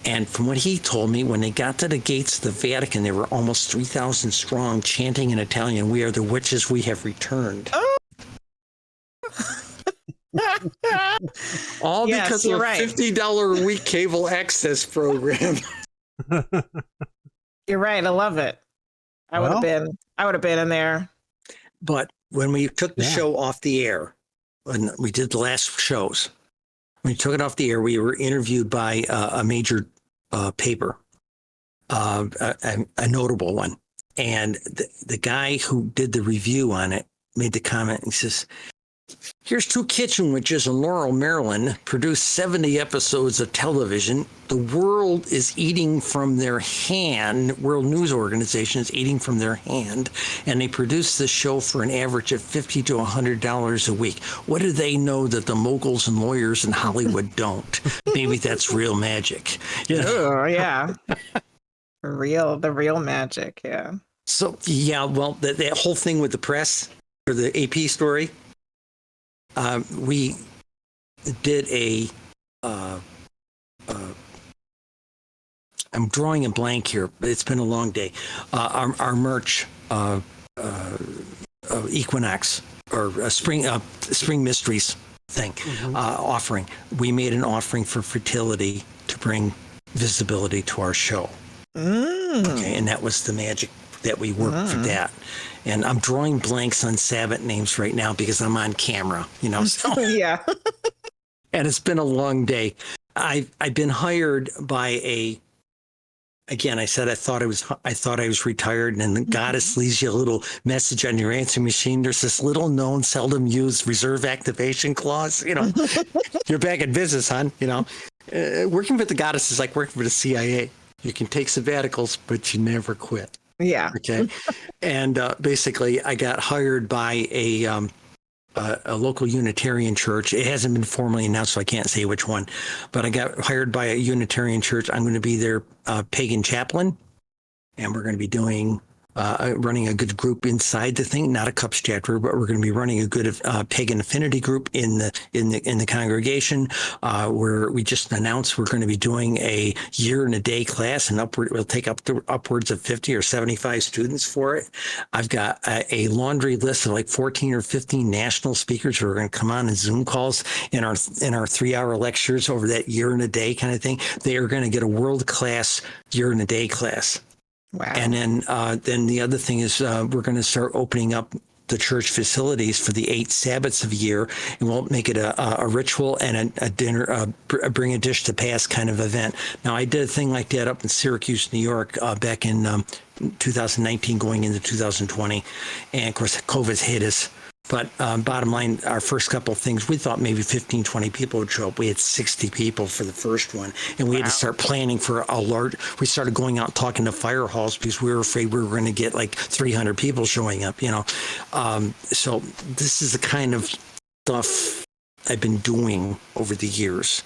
And from what he told me, when they got to the gates of the Vatican, there were almost 3,000 strong chanting in Italian, we are the witches, we have returned. Oh. All because of a $50 a week cable access program. You're right. I love it. I would have been in there. But when we took the show off the air, when we did the last shows, when we took it off the air, we were interviewed by a major paper, a notable one. And the guy who did the review on it made the comment, he says, here's 2 kitchen witches in Laurel, Maryland, produced 70 episodes of television. The world is eating from their hand. World News Organization is eating from their hand. And they produce this show for an average of $50 to $100 a week. What do they know that the moguls and lawyers in Hollywood don't? Maybe that's real magic. Oh, yeah. The real magic, yeah. So, yeah, well, that whole thing with the press, for the AP story, we did I'm drawing a blank here, but it's been a long day. Our merch, Equinox, or Spring Mysteries thing, offering. We made an offering for fertility to bring visibility to our show. Okay, and that was the magic that we worked for that. And I'm drawing blanks on Sabbath names right now because I'm on camera, So. Yeah. And it's been a long day. I've been hired by again, I said I thought I was retired, and then the goddess leaves you a little message on your answering machine. There's this little known, seldom used reserve activation clause. You're back in business, hon. Working with the goddess is like working for the CIA. You can take sabbaticals, but you never quit. Yeah. Okay. And basically, I got hired by a local Unitarian church. It hasn't been formally announced, so I can't say which one. But I got hired by a Unitarian church. I'm going to be their pagan chaplain, and we're going to be doing running a good group inside the thing, not a cups chapter, but we're going to be running a good pagan affinity group in the congregation. Where we just announced we're going to be doing a year and a day class, and we'll take up to upwards of 50 or 75 students for it. I've got a laundry list of like 14 or 15 national speakers who are going to come on in Zoom calls in our 3-hour lectures over that year and a day kind of thing. They are going to get a world-class year and a day class. Wow. And then the other thing is we're going to start opening up the church facilities for the 8 Sabbaths of a year, and we'll make it a ritual and a dinner, bring a dish to pass kind of event. Now, I did a thing like that up in Syracuse, New York, back in 2019 going into 2020. And of course, COVID's hit us. But bottom line, our first couple of things, we thought maybe 15, 20 people would show up. We had 60 people for the first one. And we had to start planning for we started going out and talking to fire halls because we were afraid we were going to get like 300 people showing up, So this is the kind of stuff I've been doing over the years.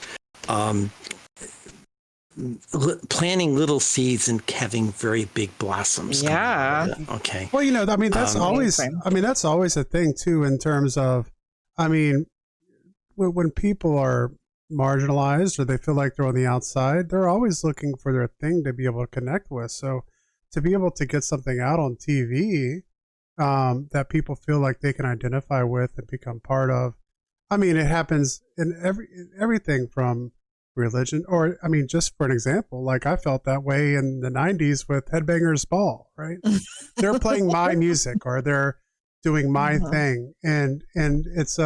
Planting little seeds and having very big blossoms. Yeah. Okay. Well, that's always a thing too, in terms of, when people are marginalized or they feel like they're on the outside, they're always looking for their thing to be able to connect with. So to be able to get something out on TV that people feel like they can identify with and become part of, it happens in everything from religion, or just for an example, like I felt that way in the 90s with Headbangers Ball, right? They're playing my music or they're doing my thing, and it's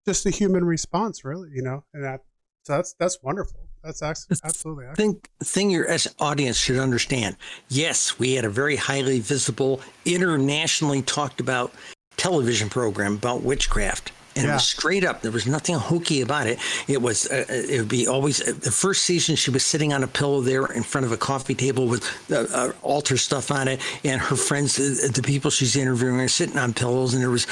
just a human response, really, and that's wonderful. That's absolutely excellent. Thing your audience should understand. Yes, we had a very highly visible, internationally talked about television program about witchcraft. And it was straight up. There was nothing hokey about it. It would be always the first season. She was sitting on a pillow there in front of a coffee table with altar stuff on it, and her friends, the people she's interviewing, are sitting on pillows, and there was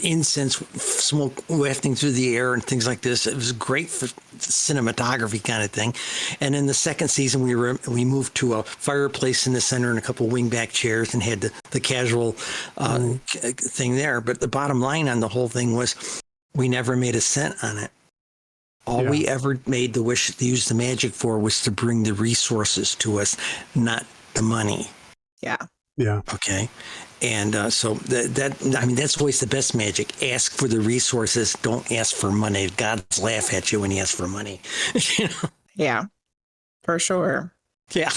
incense smoke wafting through the air and things like this. It was great for cinematography kind of thing. And in the second season, we moved to a fireplace in the center and a couple wingback chairs, and had the casual thing there. But the bottom line on the whole thing was, we never made a cent on it. All we ever made the wish to use the magic for was to bring the resources to us, not the money. Yeah. Yeah. Okay. And so that's always the best magic. Ask for the resources. Don't ask for money. God's laugh at you when you ask for money. Yeah, for sure. Yeah.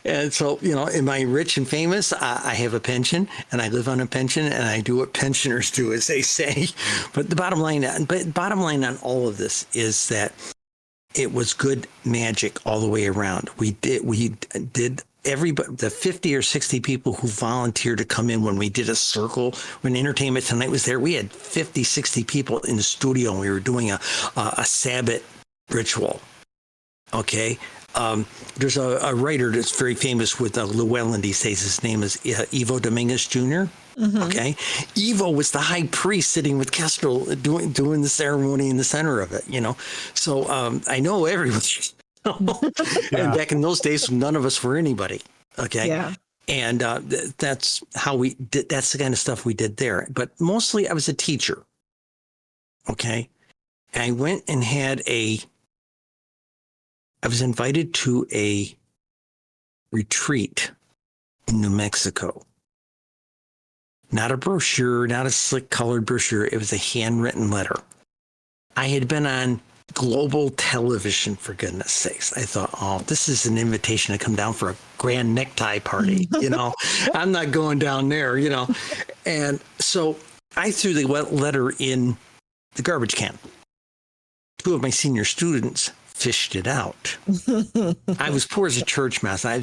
And so, am I rich and famous? I have a pension, and I live on a pension, and I do what pensioners do, as they say. But the bottom line on all of this is that it was good magic all the way around. We did everybody, the 50 or 60 people who volunteered to come in when we did a circle, when Entertainment Tonight was there, we had 50, 60 people in the studio, and we were doing a Sabbath ritual. Okay. There's a writer that's very famous with Llewellyn these days. His name is Ivo Dominguez Jr. Okay. Ivo was the high priest sitting with Kestrel doing the ceremony in the center of it, So I know everybody. And back in those days, none of us were anybody. Okay. Yeah. And that's how we did. That's the kind of stuff we did there. But mostly I was a teacher. Okay. And I went and I was invited to a retreat in New Mexico. Not a brochure, not a slick colored brochure. It was a handwritten letter. I had been on global television, for goodness sakes. I thought, this is an invitation to come down for a grand necktie party. I'm not going down there, And so I threw the letter in the garbage can. 2 of my senior students fished it out. I was poor as a church mouse. I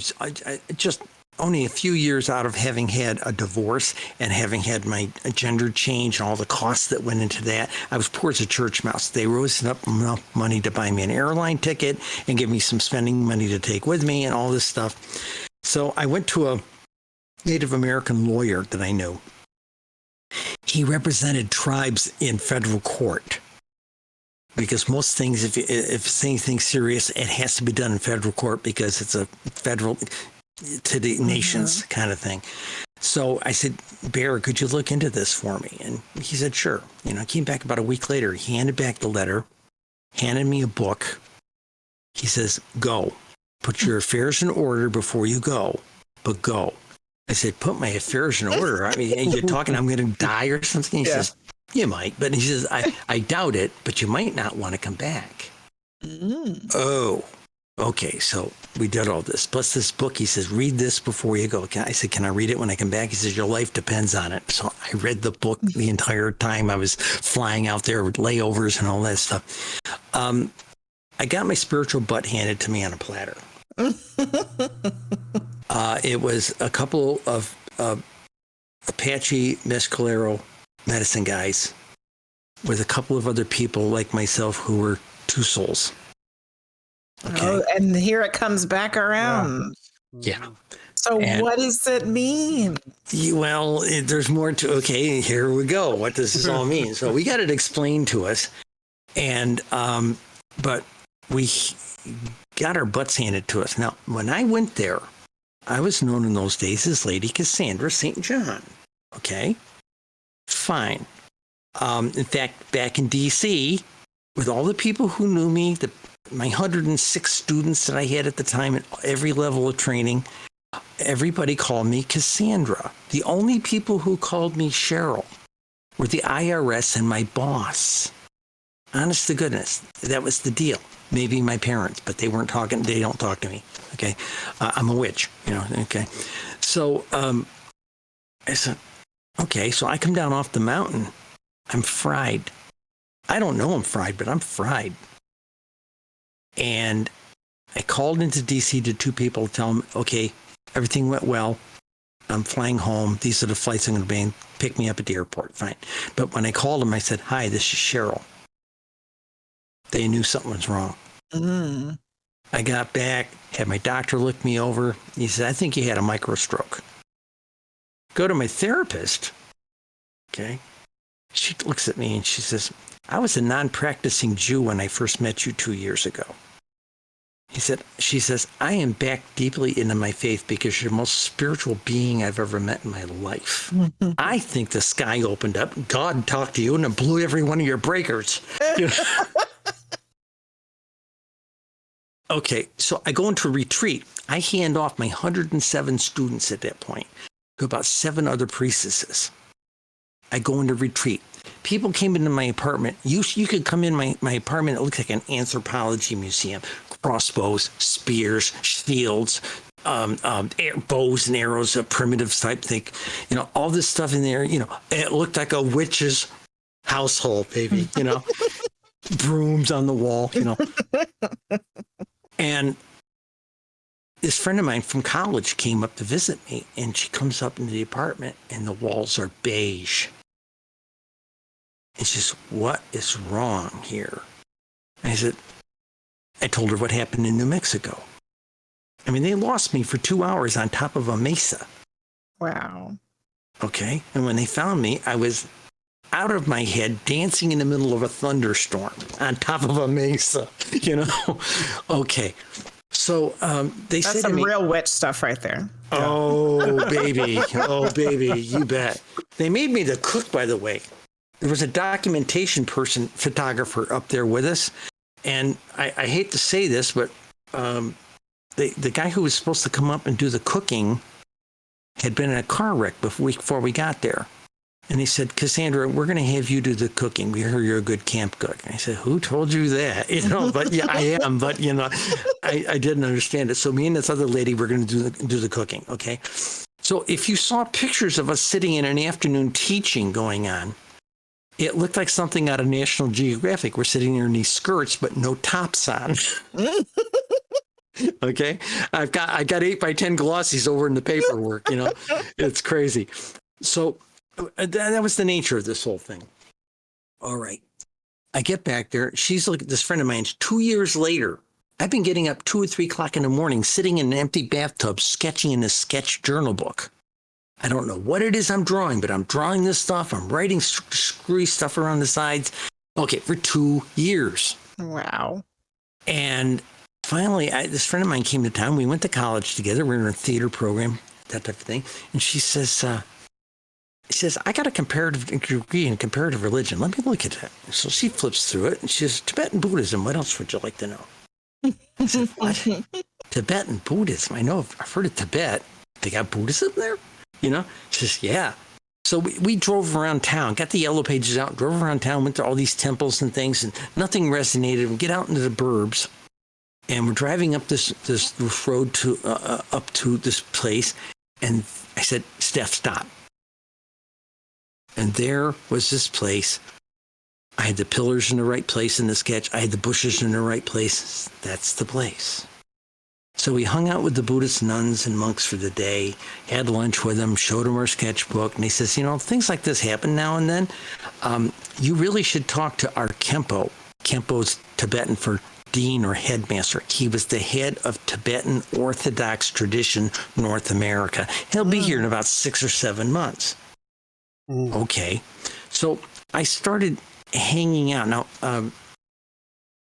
just only a few years out of having had a divorce and having had my gender change and all the costs that went into that. I was poor as a church mouse. They rose up enough money to buy me an airline ticket and give me some spending money to take with me and all this stuff. So I went to a Native American lawyer that I knew. He represented tribes in federal court because most things, if it's anything serious, it has to be done in federal court because it's a federal to the nations kind of thing. So I said, Bear, could you look into this for me? And he said, sure. You know, I came back about a week later. He handed back the letter, handed me a book. He says, go. Put your affairs in order before you go, but go. I said, put my affairs in order. I mean, you're talking I'm going to die or something? He says, you might. But he says, I doubt it, but you might not want to come back. Oh, okay. So we did all this. Plus this book, he says, read this before you go. I said, can I read it when I come back? He says, your life depends on it. So I read the book the entire time I was flying out there with layovers and all that stuff. I got my spiritual butt handed to me on a platter. It was a couple of Apache Mescalero medicine guys with a couple of other people like myself who were two souls. Okay. Oh, and here it comes back around. Yeah. So what does it mean? Well, there's more to, okay, here we go. What does this all mean? So we got it explained to us. And, but we got our butts handed to us. Now, when I went there, I was known in those days as Lady Cassandra St. John. Okay, fine. In fact, back in D.C., with all the people who knew me, my 106 students that I had at the time at every level of training, everybody called me Cassandra. The only people who called me Cheryl were the IRS and my boss. Honest to goodness, that was the deal. Maybe my parents, but they weren't talking. They don't talk to me. Okay, I'm a witch. You know. Okay, so I said, okay. So I come down off the mountain. I'm fried. I don't know I'm fried, but I'm fried. And I called into DC to two people to tell them, okay, everything went well. I'm flying home. These are the flights I'm going to be in. Pick me up at the airport. Fine. But when I called them, I said, hi, this is Cheryl. They knew something was wrong. I got back, had my doctor look me over. He said, I think you had a micro stroke. Go to my therapist. Okay. She looks at me and she says, I was a non-practicing Jew when I first met you 2 years ago. She says, I am back deeply into my faith because you're the most spiritual being I've ever met in my life. I think the sky opened up, God talked to you, and it blew every one of your breakers. Okay, so I go into a retreat. I hand off my 107 students at that point to about 7 other priestesses. I go into retreat. People came into my apartment. You could come in my apartment. It looks like an anthropology museum. Crossbows, spears, shields, bows and arrows, a primitive type thing. You know, all this stuff in there. You know, it looked like a witch's household, baby. You know, brooms on the wall. You know, and this friend of mine from college came up to visit me, and she comes up into the apartment, and the walls are beige. And she says, what is wrong here? And I told her what happened in New Mexico. I mean, they lost me for 2 hours on top of a mesa. Wow. Okay. And when they found me, I was out of my head dancing in the middle of a thunderstorm on top of a mesa, you know? Okay. So they said that's some real witch stuff right there. Oh, baby. Oh, baby. You bet. They made me the cook, by the way. There was a documentation photographer up there with us. And I hate to say this, but the guy who was supposed to come up and do the cooking had been in a car wreck before we got there. And he said, Cassandra, we're going to have you do the cooking. We hear you're a good camp cook. And I said, who told you that? You know, but yeah, I am. But, you know, I didn't understand it. So me and this other lady were going to do the cooking. Okay. So if you saw pictures of us sitting in an afternoon teaching going on, It looked like something out of National Geographic. We're sitting there in these skirts, but no tops on. Okay. I got 8x10 glossies over in the paperwork, it's crazy. So that was the nature of this whole thing. All right. I get back there. She's like, this friend of mine's 2 years later. I've been getting up 2 or 3 o'clock in the morning, sitting in an empty bathtub, sketching in a sketch journal book. I don't know what it is I'm drawing, but I'm drawing this stuff. I'm writing screwy stuff around the sides. Okay, for 2 years. Wow. And finally, this friend of mine came to town. We went to college together. We were in a theater program, that type of thing. And she says, I got a comparative degree in comparative religion. Let me look at that. So she flips through it and she says, Tibetan Buddhism. What else would you like to know? I said, what? Tibetan Buddhism. I know, I've heard of Tibet. They got Buddhism there? She says, yeah. So we drove around town, got the yellow pages out, drove around town, went to all these temples and things, and nothing resonated. We get out into the burbs, and we're driving up this road to up to this place, and I said, Steph, stop. And there was this place. I had the pillars in the right place in the sketch. I had the bushes in the right place. That's the place. So we hung out with the Buddhist nuns and monks for the day, had lunch with them, showed them our sketchbook, and he says, things like this happen now and then. You really should talk to our Kempo. Kempo's Tibetan for dean or headmaster. He was the head of Tibetan Orthodox tradition North America. He'll be here in about 6 or 7 months. Okay. So I started hanging out. Now,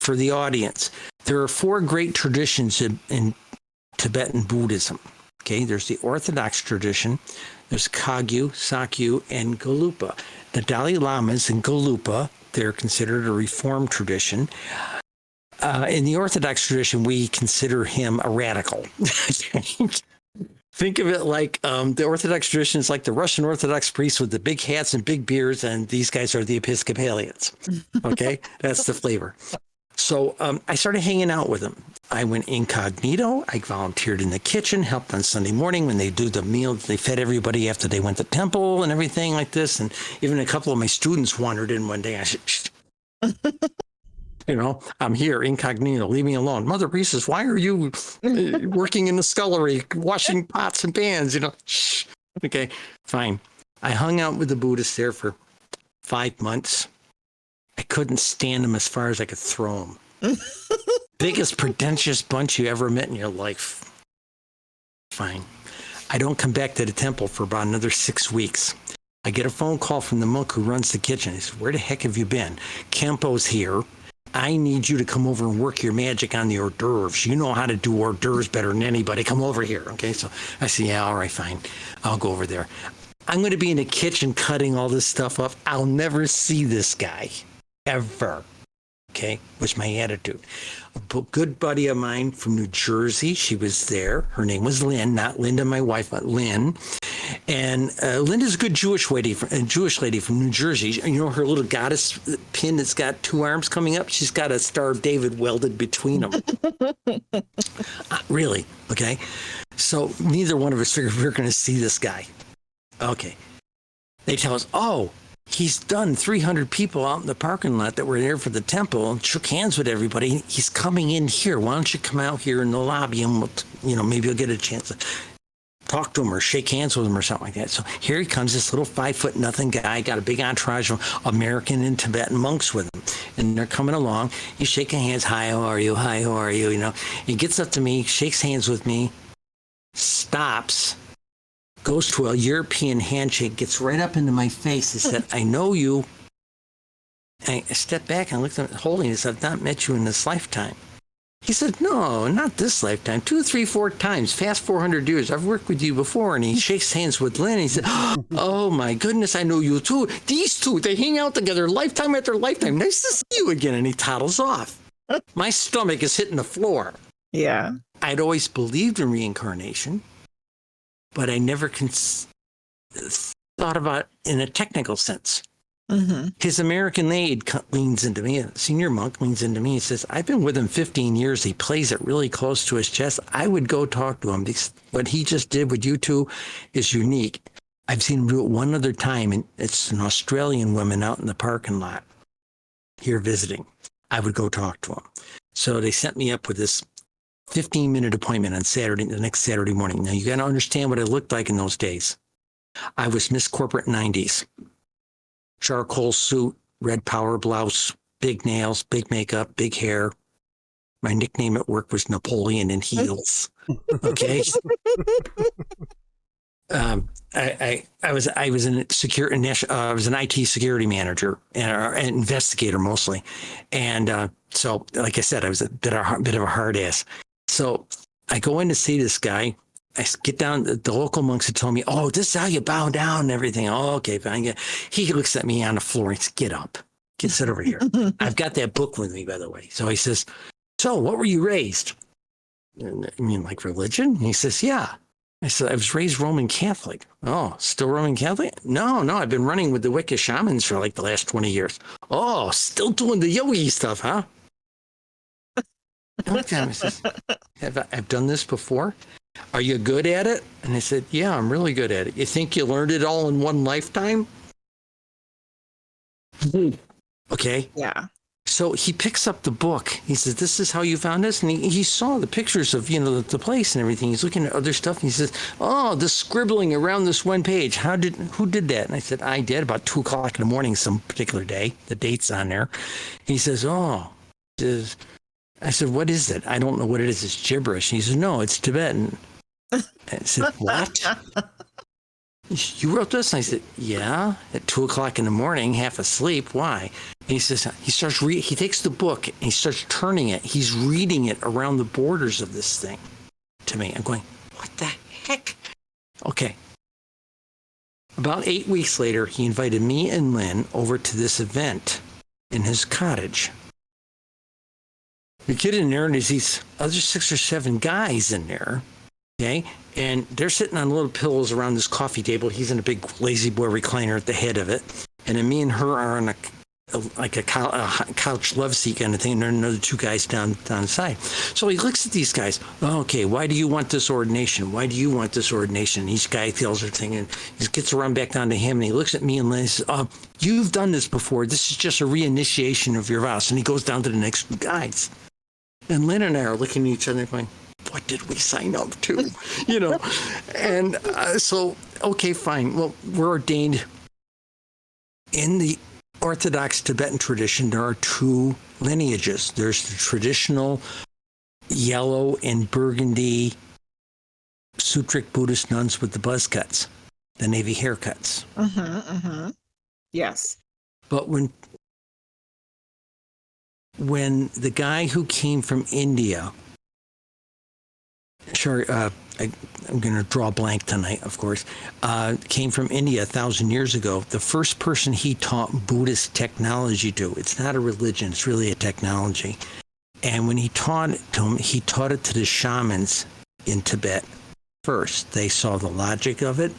for the audience, there are 4 great traditions in Tibetan Buddhism. Okay, there's the Orthodox tradition, there's Kagyu, Sakyu, and Gelugpa. The Dalai Lamas in Gelugpa, they're considered a reformed tradition. In the Orthodox tradition, we consider him a radical. Think of it like the Orthodox tradition is like the Russian Orthodox priests with the big hats and big beards, and these guys are the Episcopalians. Okay, that's the flavor. So I started hanging out with them. I went incognito. I volunteered in the kitchen, helped on Sunday morning when they do the meal. They fed everybody after they went to temple and everything like this. And even a couple of my students wandered in one day. I said, shh. I'm here incognito. Leave me alone. Mother priestess, why are you working in the scullery, washing pots and pans? Shh. Okay, fine. I hung out with the Buddhists there for 5 months. I couldn't stand them as far as I could throw them. Biggest pretentious bunch you ever met in your life. Fine. I don't come back to the temple for about another 6 weeks. I get a phone call from the monk who runs the kitchen. He says, where the heck have you been? Kempo's here. I need you to come over and work your magic on the hors d'oeuvres. You know how to do hors d'oeuvres better than anybody. Come over here. Okay, so I say, yeah, all right, fine. I'll go over there. I'm going to be in the kitchen cutting all this stuff up. I'll never see this guy. Ever. Okay, was my attitude. A good buddy of mine from New Jersey, she was there. Her name was Lynn, not Linda, my wife, but Lynn. And Linda's a good Jewish lady from New Jersey. Her little goddess pin that's got 2 arms coming up? She's got a Star of David welded between them. Really? Okay. So neither one of us figured we were going to see this guy. Okay. They tell us, he's done 300 people out in the parking lot that were there for the temple and shook hands with everybody. He's coming in here. Why don't you come out here in the lobby and maybe you'll get a chance to talk to him or shake hands with him or something like that. So here he comes, this little 5'0" guy, got a big entourage of American and Tibetan monks with him. And they're coming along. He's shaking hands. Hi, how are you? Hi, how are you? He gets up to me, shakes hands with me, stops, goes to a European handshake, gets right up into my face and said, I know you. And I stepped back and looked at him, Holiness, I've not met you in this lifetime. He said, no, not this lifetime. 2, 3, 4 times, fast 400 years. I've worked with you before. And he shakes hands with Lynn. And he said, oh, my goodness, I know you too. These two, they hang out together lifetime after lifetime. Nice to see you again. And he toddles off. My stomach is hitting the floor. Yeah. I'd always believed in reincarnation, but I never thought about it in a technical sense. Mm-hmm. His American aide leans into me, a senior monk leans into me and says, I've been with him 15 years. He plays it really close to his chest. I would go talk to him because what he just did with you two is unique. I've seen him do it one other time, and it's an Australian woman out in the parking lot here visiting. I would go talk to him. So they set me up with this 15-minute appointment on Saturday, the next Saturday morning. Now, you got to understand what I looked like in those days. I was Miss Corporate 90s. Charcoal suit, red power blouse, big nails, big makeup, big hair. My nickname at work was Napoleon in heels. Okay. I was an IT security manager and an investigator mostly, and so like I said, I was a bit of a hard ass. So I go in to see this guy. I get down. The local monks had told me, "Oh, this is how you bow down and everything." Oh, okay, fine. He looks at me on the floor. He says, "Get up, sit over here." I've got that book with me, by the way. So he says, "So, what were you raised? I mean, like religion?" And he says, "Yeah." I said, "I was raised Roman Catholic." "Oh, still Roman Catholic?" No, I've been running with the Wicca shamans for like the last 20 years. "Oh, still doing the yogi stuff, huh?" I looked at him and says, I've done this before. "Are you good at it?" And I said, "Yeah, I'm really good at it." "You think you learned it all in one lifetime?" Okay. Yeah. So he picks up the book. He says, "This is how you found this." And he saw the pictures of, the place and everything. He's looking at other stuff. And he says, "Oh, the scribbling around this one page. Who did that?" And I said, "I did about 2:00 in the morning, some particular day. The date's on there." He says, "Oh." I said, "What is it?" "I don't know what it is. It's gibberish." And he says, "No, it's Tibetan." I said, "What?" "You wrote this?" And I said, "Yeah, at 2:00 in the morning, half asleep. Why?" And he says, he takes the book and he starts turning it. He's reading it around the borders of this thing to me. I'm going, "What the heck?" Okay. About 8 weeks later, he invited me and Lynn over to this event in his cottage. We get in there and there's these other 6 or 7 guys in there. Okay. And they're sitting on little pillows around this coffee table. He's in a big lazy boy recliner at the head of it. And then me and her are on a couch love seat kind of thing. And there are another 2 guys down the side. So he looks at these guys. "Oh, okay, why do you want this ordination? Why do you want this ordination?" And each guy feels their thing and he gets around back down to him and he looks at me and Lynn and says, "You've done this before. This is just a reinitiation of your vows." And he goes down to the next 2 guys. And Lynn and I are looking at each other and going, "What did we sign up to?" And so, okay, fine. Well, we're ordained in the Orthodox Tibetan tradition. There are 2 lineages. There's the traditional yellow and burgundy Sutric Buddhist nuns with the buzz cuts, the navy haircuts. Yes. But when the guy who came from India, I'm going to draw a blank tonight, of course, came from India 1,000 years ago, the first person he taught Buddhist technology to, it's not a religion, it's really a technology. And when he taught it to him, he taught it to the shamans in Tibet first. They saw the logic of it.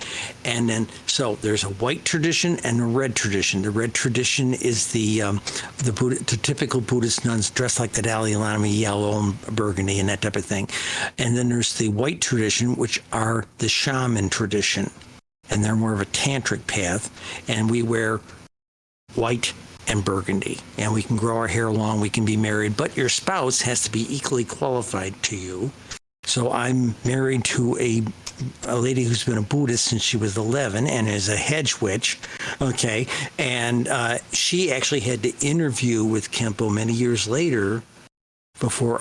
And then, so there's a white tradition and a red tradition. The red tradition is the typical Buddhist nuns dressed like the Dalai Lama, yellow and burgundy and that type of thing. And then there's the white tradition, which are the shaman tradition. And they're more of a tantric path. And we wear white and burgundy. And we can grow our hair long, we can be married, but your spouse has to be equally qualified to you. So I'm married to a lady who's been a Buddhist since she was 11 and is a hedge witch. Okay. And she actually had to interview with Kempo many years later before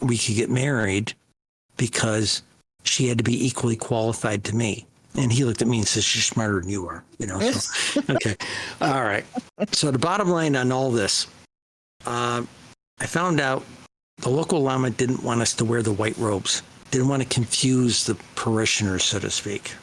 we could get married, because she had to be equally qualified to me. And he looked at me and says, "She's smarter than you are." So, okay. All right. So the bottom line on all this, I found out the local Lama didn't want us to wear the white robes, didn't want to confuse the parishioners, so to speak.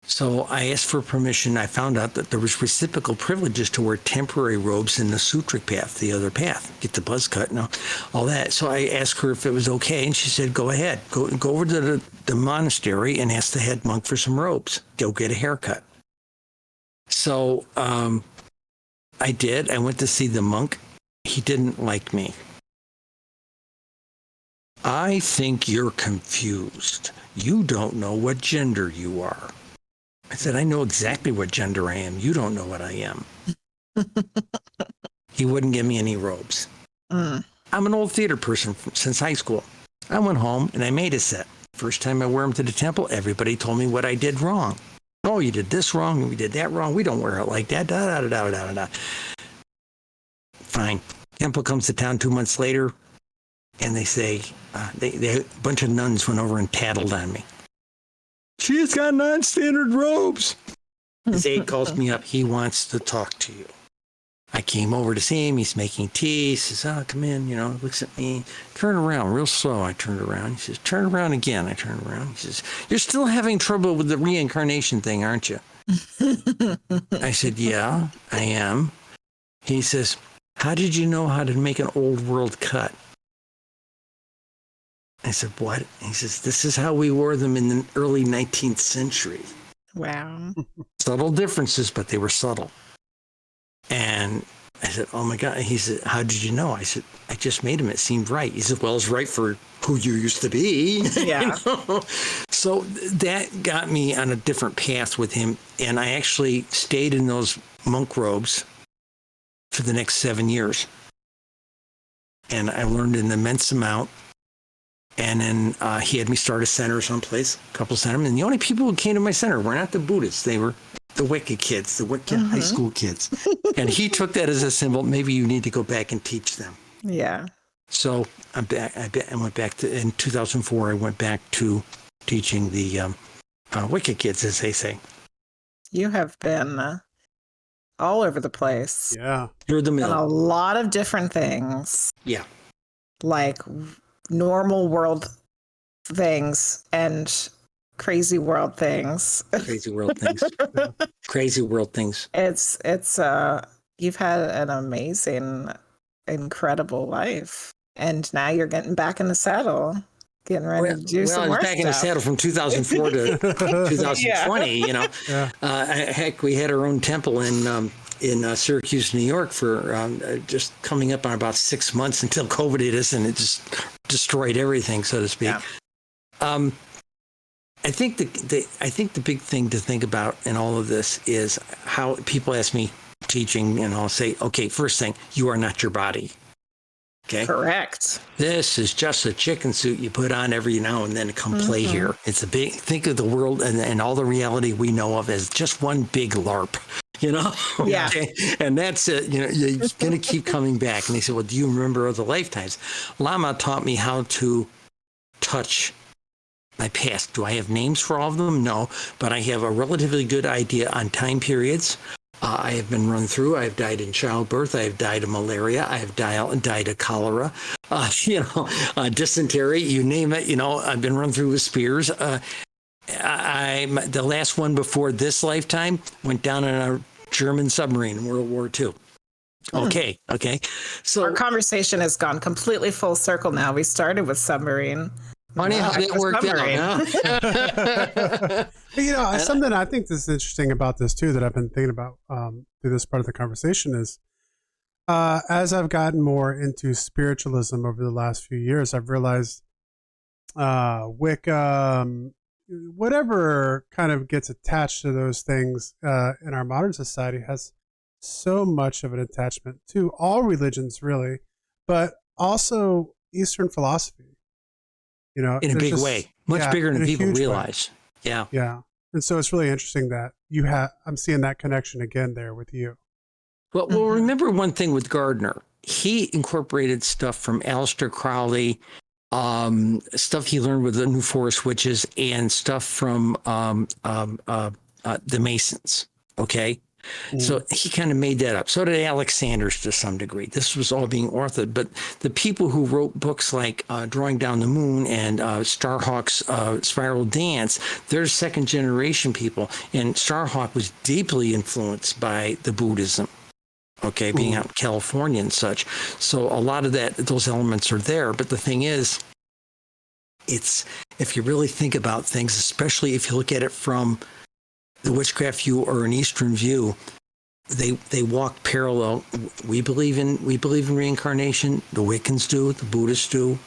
So I asked for permission. I found out that there was reciprocal privileges to wear temporary robes in the Sutric path, the other path, get the buzz cut and all that. So I asked her if it was okay, and she said, "Go ahead. Go over to the monastery and ask the head monk for some robes. Go get a haircut." So I did. I went to see the monk. He didn't like me. "I think you're confused. You don't know what gender you are." I said, I know exactly what gender I am. You don't know what I am. He wouldn't give me any robes. I'm an old theater person since high school. I went home and I made a set. First time I wear them to the temple, everybody told me what I did wrong. Oh, you did this wrong, and we did that wrong. We don't wear it like that. Da, da, da, da, da, da. Fine. Temple comes to town 2 months later, and they say, a bunch of nuns went over and tattled on me. She's got non-standard robes. His aide calls me up. He wants to talk to you. I came over to see him. He's making tea. He says, oh, come in, looks at me. Turn around real slow. I turned around. He says, turn around again. I turned around. He says, you're still having trouble with the reincarnation thing, aren't you? I said, yeah, I am. He says, how did you know how to make an old world cut? I said, what? He says, this is how we wore them in the early 19th century. Wow. Subtle differences, but they were subtle. And I said, oh my God. He said, how did you know? I said, I just made him. It seemed right. He said, well, it's right for who you used to be. Yeah. So that got me on a different path with him. And I actually stayed in those monk robes for the next 7 years. And I learned an immense amount. And then he had me start a center someplace, a couple centers. And the only people who came to my center were not the Buddhists. They were the Wicca kids, the Wicca high school kids. And he took that as a symbol. Maybe you need to go back and teach them. Yeah. So I'm back. I went back to, in 2004, I went back to teaching the Wicca kids, as they say. You have been all over the place. Yeah. Through the middle. Done a lot of different things. Yeah. Like normal world things and crazy world things. Crazy world things. Crazy world things. It's you've had an amazing, incredible life. And now you're getting back in the saddle, getting ready to do some more stuff. Back in the saddle from 2004 to 2020, Yeah. Heck, we had our own temple in Syracuse, New York for just coming up on about 6 months until COVID hit us, and it just destroyed everything, so to speak. Yeah. I think the big thing to think about in all of this is how people ask me teaching, and I'll say, okay, first thing, you are not your body. Okay. Correct. This is just a chicken suit you put on every now and then to come play here. It's think of the world and all the reality we know of as just one big LARP. Yeah. Okay? And that's it. You're going to keep coming back. And they said, well, do you remember other lifetimes? Lama taught me how to touch my past. Do I have names for all of them? No, but I have a relatively good idea on time periods. I have been run through. I have died in childbirth. I have died of malaria. I have died of cholera, dysentery, you name it. I've been run through with spears. The last one before this lifetime went down in a German submarine in World War II. Okay. So our conversation has gone completely full circle now. We started with submarine. Funny how that worked out. But, something I think that's interesting about this too that I've been thinking about through this part of the conversation is as I've gotten more into spiritualism over the last few years, I've realized Wicca, whatever kind of gets attached to those things in our modern society has so much of an attachment to all religions, really, but also Eastern philosophy. In a big way, much bigger than people realize. Way. Yeah. And so it's really interesting that I'm seeing that connection again there with you. Well, remember one thing with Gardner. He incorporated stuff from Aleister Crowley, stuff he learned with the New Forest Witches, and stuff from the Masons. Okay. So he kind of made that up. So did Alexander's to some degree. This was all being authored. But the people who wrote books like Drawing Down the Moon and Starhawk's Spiral Dance, they're second generation people. And Starhawk was deeply influenced by the Buddhism, being out in California and such. So a lot of those elements are there. But the thing is, if you really think about things, especially if you look at it from the witchcraft view or an Eastern view, they walk parallel. We believe in reincarnation. The Wiccans do. The Buddhists do.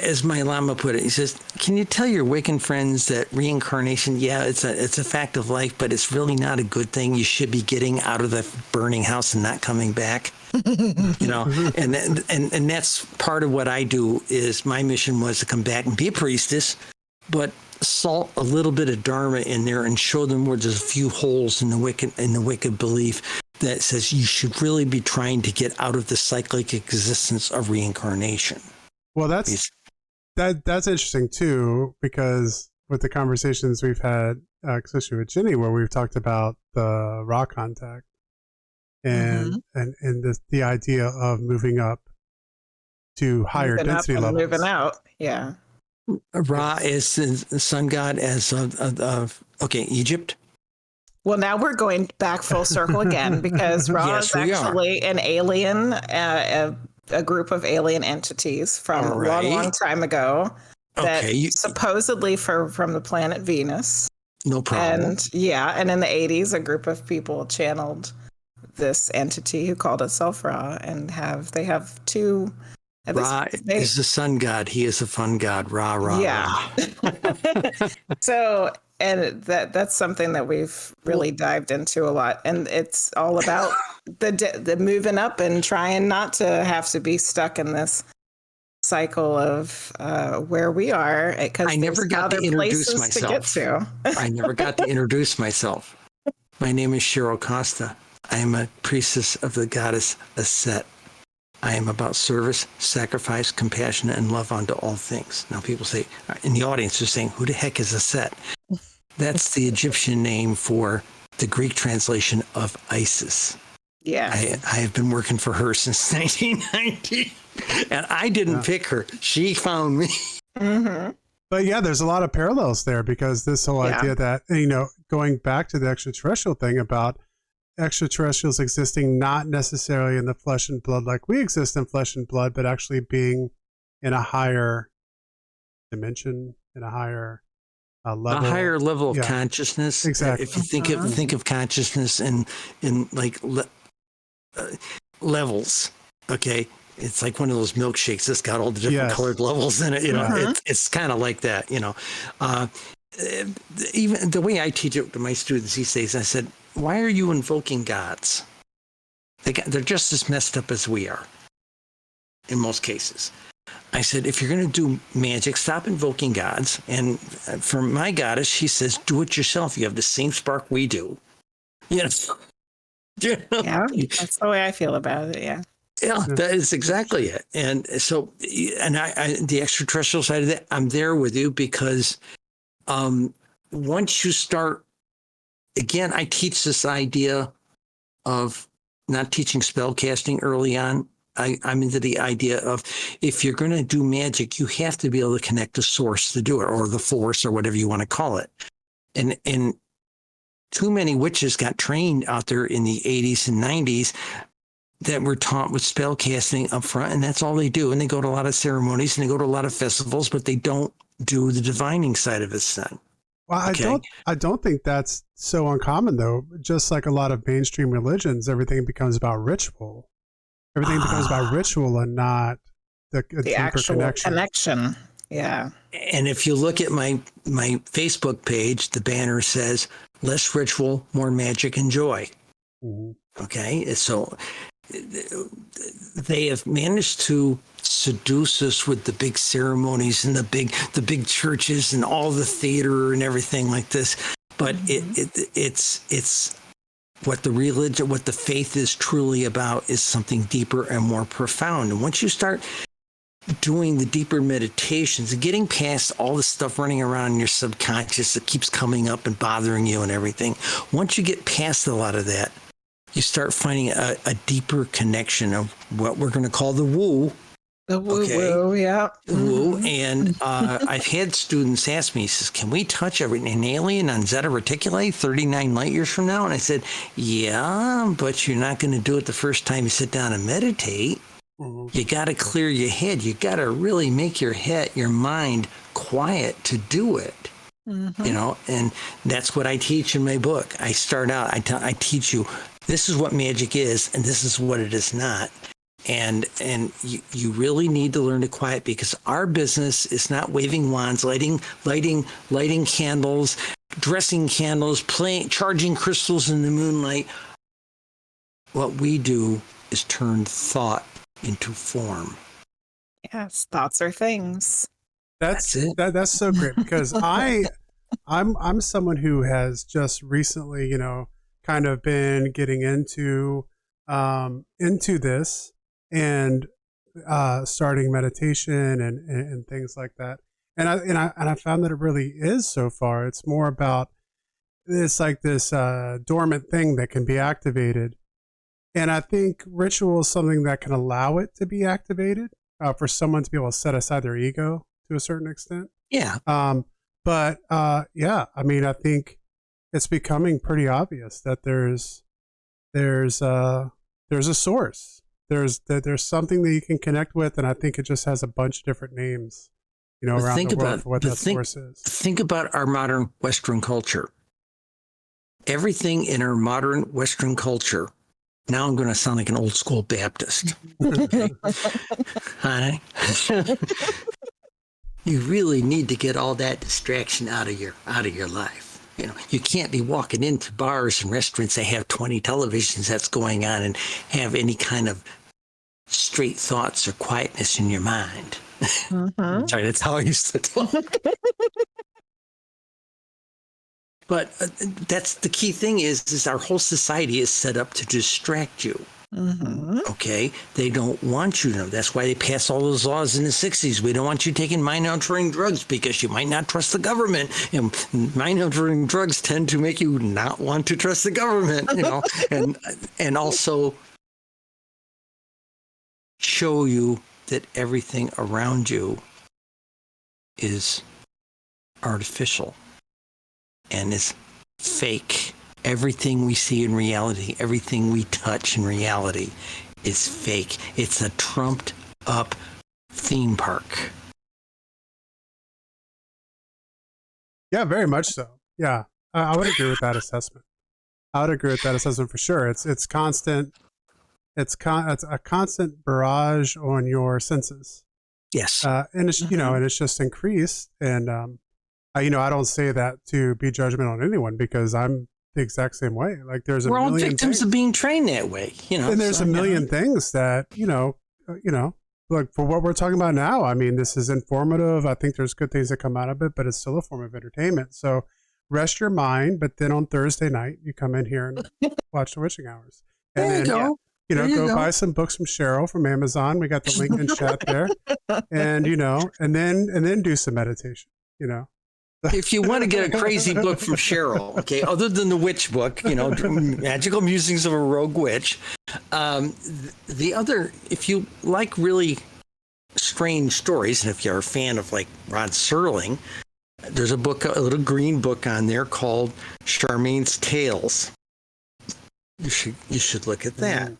as my Lama put it, he says, can you tell your Wiccan friends that reincarnation, yeah, it's a fact of life, but it's really not a good thing. You should be getting out of the burning house and not coming back. You know, and that's part of what I do. Is my mission was to come back and be a priestess, but salt a little bit of Dharma in there and show them where there's a few holes in the wicked belief that says you should really be trying to get out of the cyclic existence of reincarnation. Well, that's interesting too, because with the conversations we've had, especially with Ginny, where we've talked about the raw contact and the idea of moving up to higher density levels. Moving out, yeah. Ra is the sun god of Egypt. Well, now we're going back full circle again because Ra is actually an alien, a group of alien entities from a long time ago that supposedly from the planet Venus. No problem. And in the 80s, a group of people channeled this entity who called itself Ra, and they have two. Ra is the sun god. He is a fun god. Ra, Ra, yeah. Ra. So, and that's something that we've really dived into a lot, and it's all about the moving up and trying not to have to be stuck in this cycle of where we are. Because I never got to introduce myself. I never got to introduce myself. My name is Cheryl Costa. I am a priestess of the goddess Aset. I am about service, sacrifice, compassion, and love unto all things. Now people say, in the audience, they're saying, who the heck is Aset? That's the Egyptian name for the Greek translation of Isis. Yeah. I have been working for her since 1990, and I didn't pick her. She found me. Mm-hmm. But yeah, there's a lot of parallels there, because this whole idea that, going back to the extraterrestrial thing about extraterrestrials existing not necessarily in the flesh and blood like we exist in flesh and blood, but actually being in a higher dimension, in a higher level, a higher level of consciousness. Exactly. If you think of consciousness in like levels, okay, it's like one of those milkshakes that's got all the different colored levels in it. It's kind of like that. Even the way I teach it to my students these days, I said, why are you invoking gods? They're just as messed up as we are in most cases. I said, if you're going to do magic, stop invoking gods. And for my goddess, she says, do it yourself. You have the same spark we do. Yeah, that's the way I feel about it. Yeah, that is exactly it. And so, and I the extraterrestrial side of that, I'm there with you, because once you start, again, I teach this idea of not teaching spell casting early on. I'm into the idea of, if you're going to do magic, you have to be able to connect the source to do it, or the force, or whatever you want to call it. And too many witches got trained out there in the 80s and 90s that were taught with spell casting up front, and that's all they do. And they go to a lot of ceremonies and they go to a lot of festivals, but they don't do the divining side of it then. Well, I don't think that's so uncommon, though. Just like a lot of mainstream religions, everything becomes about ritual. Everything becomes about ritual and not the deeper actual connection. Yeah. And if you look at my Facebook page, the banner says, less ritual, more magic and joy. Mm-hmm. Okay. So they have managed to seduce us with the big ceremonies and the big churches and all the theater and everything like this. But it's what the religion, what the faith is truly about, is something deeper and more profound. And once you start doing the deeper meditations and getting past all the stuff running around in your subconscious that keeps coming up and bothering you and everything, once you get past a lot of that, you start finding a deeper connection of what we're going to call the woo. The woo-woo, yeah. The woo. And I've had students ask me, he says, can we touch an alien on Zeta Reticuli 39 light years from now? And I said, yeah, but you're not going to do it the first time you sit down and meditate. Mm-hmm. You got to clear your head. You got to really make your mind quiet to do it. Mm-hmm. And that's what I teach in my book. I start out, I teach you, this is what magic is, and this is what it is not. And you really need to learn to quiet, because our business is not waving wands, lighting candles, dressing candles, charging crystals in the moonlight. What we do is turn thought into form. Yes, thoughts are things. That's it. That's so great, because I'm someone who has just recently, kind of been getting into this, and starting meditation and things like that. And I found that it really is, so far. It's more about this, like this dormant thing that can be activated. And I think ritual is something that can allow it to be activated, for someone to be able to set aside their ego to a certain extent. Yeah. But yeah, I mean, I think it's becoming pretty obvious that there's a source. There's something that you can connect with, and I think it just has a bunch of different names, around the world for what that source is. Think about our modern Western culture. Everything in our modern Western culture. Now I'm going to sound like an old school Baptist. Honey, you really need to get all that distraction out of your life. You can't be walking into bars and restaurants that have 20 television sets going on and have any kind of straight thoughts or quietness in your mind. Mm-hmm. Sorry, that's how I used to talk. But that's the key thing is our whole society is set up to distract you. Mm-hmm. Okay? They don't want you to know. That's why they passed all those laws in the 60s. We don't want you taking mind-altering drugs because you might not trust the government. And mind-altering drugs tend to make you not want to trust the government, and also show you that everything around you is artificial and is fake. Everything we see in reality, everything we touch in reality is fake. It's a trumped up theme park. Yeah, very much so. Yeah, I would agree with that assessment. For sure. It's constant. It's a constant barrage on your senses. Yes. And it's, and it's just increased. And, I don't say that to be judgmental on anyone, because I'm the exact same way. Like we're all victims of being trained that way, And there's a million things that, like for what we're talking about now, I mean, this is informative. I think there's good things that come out of it, but it's still a form of entertainment. So rest your mind. But then on Thursday night, you come in here and watch the witching hours. And there you go. Go buy some books from Cheryl from Amazon. We got the link in chat there. And, and then do some meditation, If you want to get a crazy book from Cheryl, okay, other than the witch book, Magical Musings of a Rogue Witch, the other, if you like really strange stories, and if you're a fan of like Rod Serling, there's a little green book on there called Charmaine's Tales. You should look at that.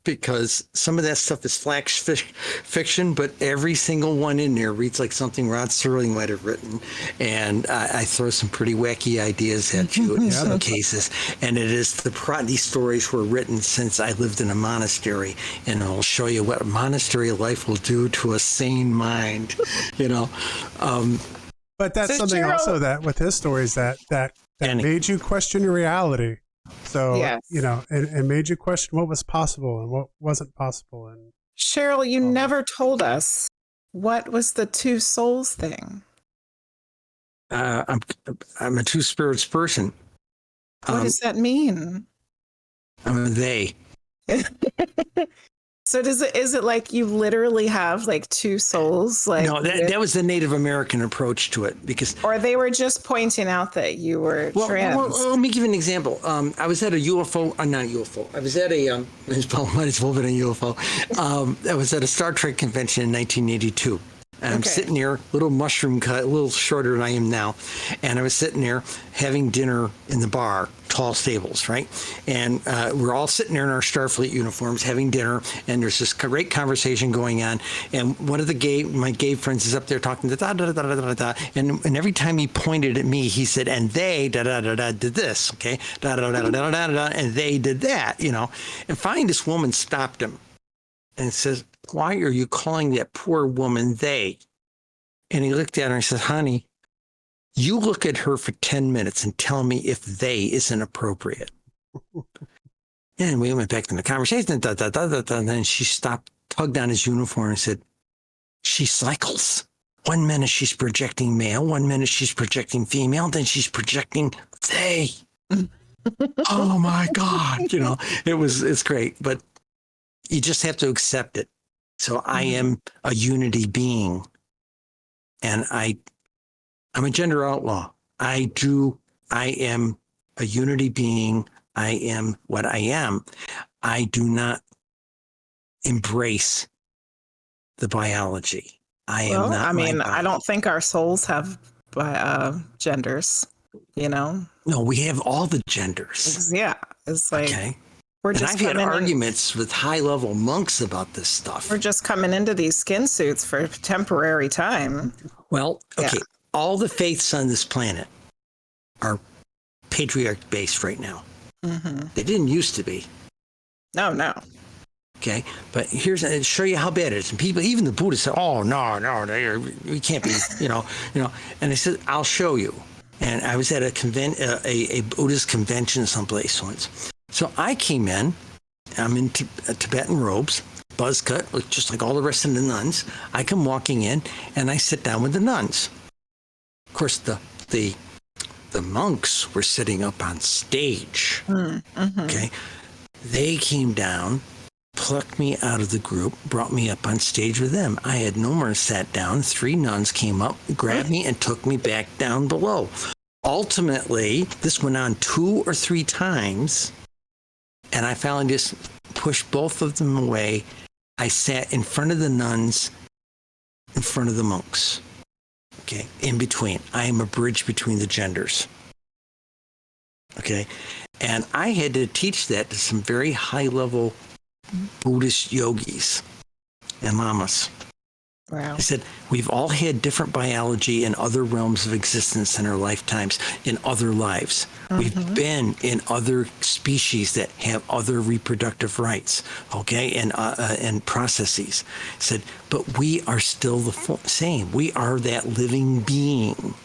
Because some of that stuff is flash fiction, but every single one in there reads like something Rod Serling might have written. And I throw some pretty wacky ideas at you in some cases. And it is these stories were written since I lived in a monastery. And I'll show you what monastery life will do to a sane mind, But that's something also that with his stories that made you question your reality. So, yes. And made you question what was possible and what wasn't possible. And Cheryl, you never told us, what was the two souls thing? I'm a two spirits person. What does that mean? I'm a they. So is it like you literally have like two souls? Like no, that was the Native American approach to it, because or they were just pointing out that you were trans. Well, let me give you an example. I was at a UFO, not UFO. I was at a might as well have been a UFO. I was at a Star Trek convention in 1982. And I'm sitting there, little mushroom cut, a little shorter than I am now. And I was sitting there having dinner in the bar, Tall Stables, right? And we're all sitting there in our Starfleet uniforms having dinner. And there's this great conversation going on. And one of my gay friends is up there talking da da da da da da. And every time he pointed at me, he said, and they da da da da did this, okay? Da da da da da da da, and they did that, And finally, this woman stopped him. and says, why are you calling that poor woman they? And he looked at her and said, honey, you look at her for 10 minutes and tell me if they isn't appropriate. And we went back to the conversation. And then she stopped, tugged on his uniform and said, she cycles. 1 minute she's projecting male, 1 minute she's projecting female, then she's projecting they. Oh my God. You know, it's great, but you just have to accept it. So I am a unity being, and I'm a gender outlaw. I am a unity being. I am what I am. I do not embrace the biology. I don't think our souls have genders, you know? No, we have all the genders. Yeah. It's like, okay. We're just I've had arguments with high-level monks about this stuff. We're just coming into these skin suits for temporary time. Well, okay. Yeah. All the faiths on this planet are patriarch-based right now. Mm-hmm. They didn't used to be. No. Okay, but I'll show you how bad it is. And people, even the Buddhists say, "Oh no, we can't be," you know. And I said, "I'll show you." And I was at a Buddhist convention someplace once. So I came in. I'm in Tibetan robes, buzz cut, just like all the rest of the nuns. I come walking in, and I sit down with the nuns. Of course, the monks were sitting up on stage. Mm-hmm. Okay, they came down, plucked me out of the group, brought me up on stage with them. I had no more sat down. 3 nuns came up, grabbed me, and took me back down below. Ultimately, this went on 2 or 3 times, and I finally just pushed both of them away. I sat in front of the nuns, in front of the monks. Okay, in between. I am a bridge between the genders. Okay, and I had to teach that to some very high-level Buddhist yogis and lamas. Wow. I said, we've all had different biology in other realms of existence in our lifetimes, in other lives. Mm-hmm. We've been in other species that have other reproductive rights, okay, and processes. I said, but we are still the same. We are that living being.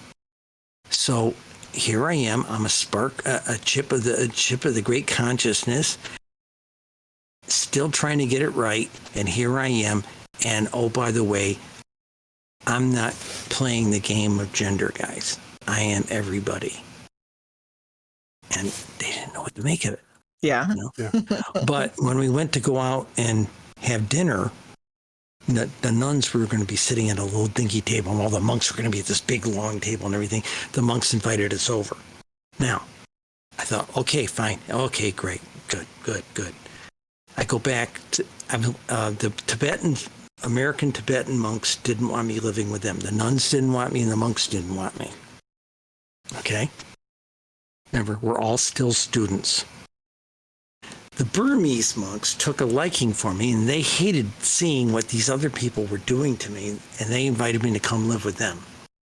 So here I am. I'm a spark, a chip of the great consciousness, still trying to get it right. And here I am. And oh, by the way, I'm not playing the game of gender, guys. I am everybody. And they didn't know what to make of it. Yeah. You know? Yeah. But when we went to go out and have dinner, the nuns were going to be sitting at a little dinky table, and all the monks were going to be at this big long table and everything. The monks invited us over. Now, I thought, okay, fine. Okay, great. Good. I go back to the American Tibetan monks didn't want me living with them. The nuns didn't want me, and the monks didn't want me. Okay? Remember, we're all still students. The Burmese monks took a liking for me, and they hated seeing what these other people were doing to me, and they invited me to come live with them.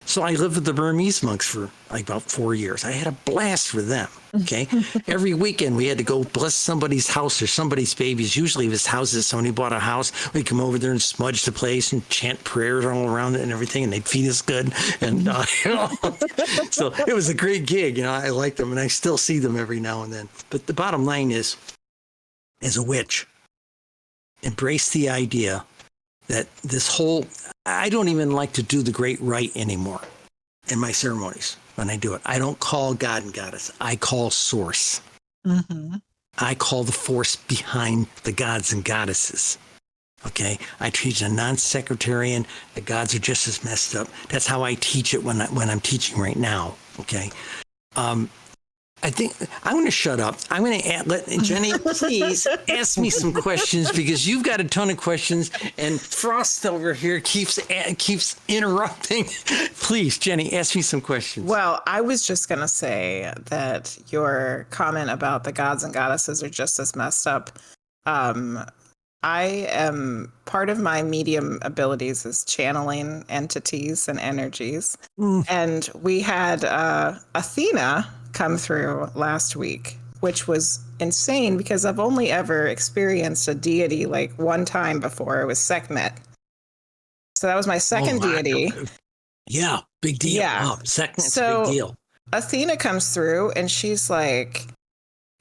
So I lived with the Burmese monks for like about 4 years. I had a blast with them, okay? Every weekend we had to go bless somebody's house or somebody's babies. Usually it was houses. Somebody bought a house. We'd come over there and smudge the place and chant prayers all around it and everything, and they'd feed us good. And, so it was a great gig. I liked them, and I still see them every now and then. But the bottom line is, as a witch, embrace the idea that I don't even like to do the great rite anymore in my ceremonies when I do it. I don't call God and Goddess. I call Source. Mm-hmm. I call the force behind the gods and goddesses. Okay? I teach a non-sectarian. The gods are just as messed up. That's how I teach it when I'm teaching right now. Okay? I think I'm going to shut up. I'm going to let Jenny please ask me some questions, because you've got a ton of questions, and Frost over here keeps interrupting. Please, Jenny, ask me some questions. Well, I was just going to say that your comment about the gods and goddesses are just as messed up. I am, part of my medium abilities is channeling entities and energies. And we had Athena come through last week which was insane because I've only ever experienced a deity like one time before. It was Sekhmet. So that was my second deity. Yeah, big deal. Yeah. Wow, Sekhmet's a So big deal. Athena comes through and she's like,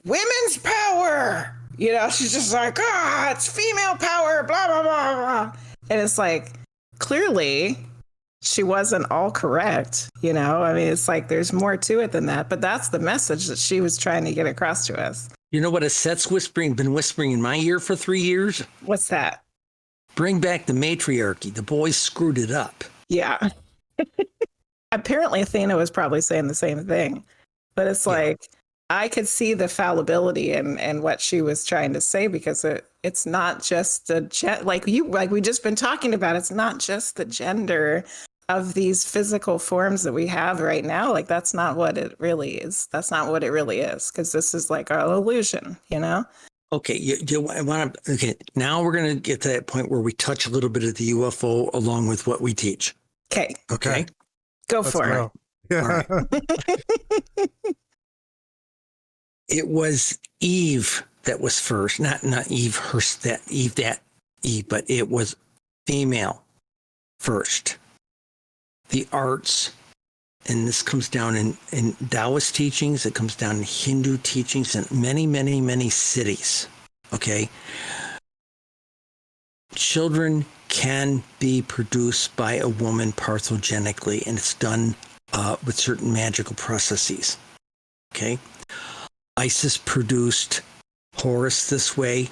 women's power. You know, she's just like, it's female power, blah, blah, blah, blah. And it's like, clearly she wasn't all correct. You know, I mean, it's like there's more to it than that. But that's the message that she was trying to get across to us. You know what a set's been whispering in my ear for 3 years? What's that? Bring back the matriarchy. The boys screwed it up. Yeah. Apparently Athena was probably saying the same thing. But it's like, I could see the fallibility in what she was trying to say, because it's not just the like we just been talking about. It's not just the gender of these physical forms that we have right now. Like, that's not what it really is. That's not what it really is, because this is like an illusion, you know? Okay, okay. Now we're gonna get to that point where we touch a little bit of the UFO along with what we teach. Okay. Okay. Go for it. Yeah. Right. It was Eve that was first, not Eve, but it was female first. The arts, and this comes down in Taoist teachings, it comes down in Hindu teachings, in many, many, many cities. Okay. Children can be produced by a woman parthogenically, and it's done with certain magical processes. Okay. Isis produced Horus this way.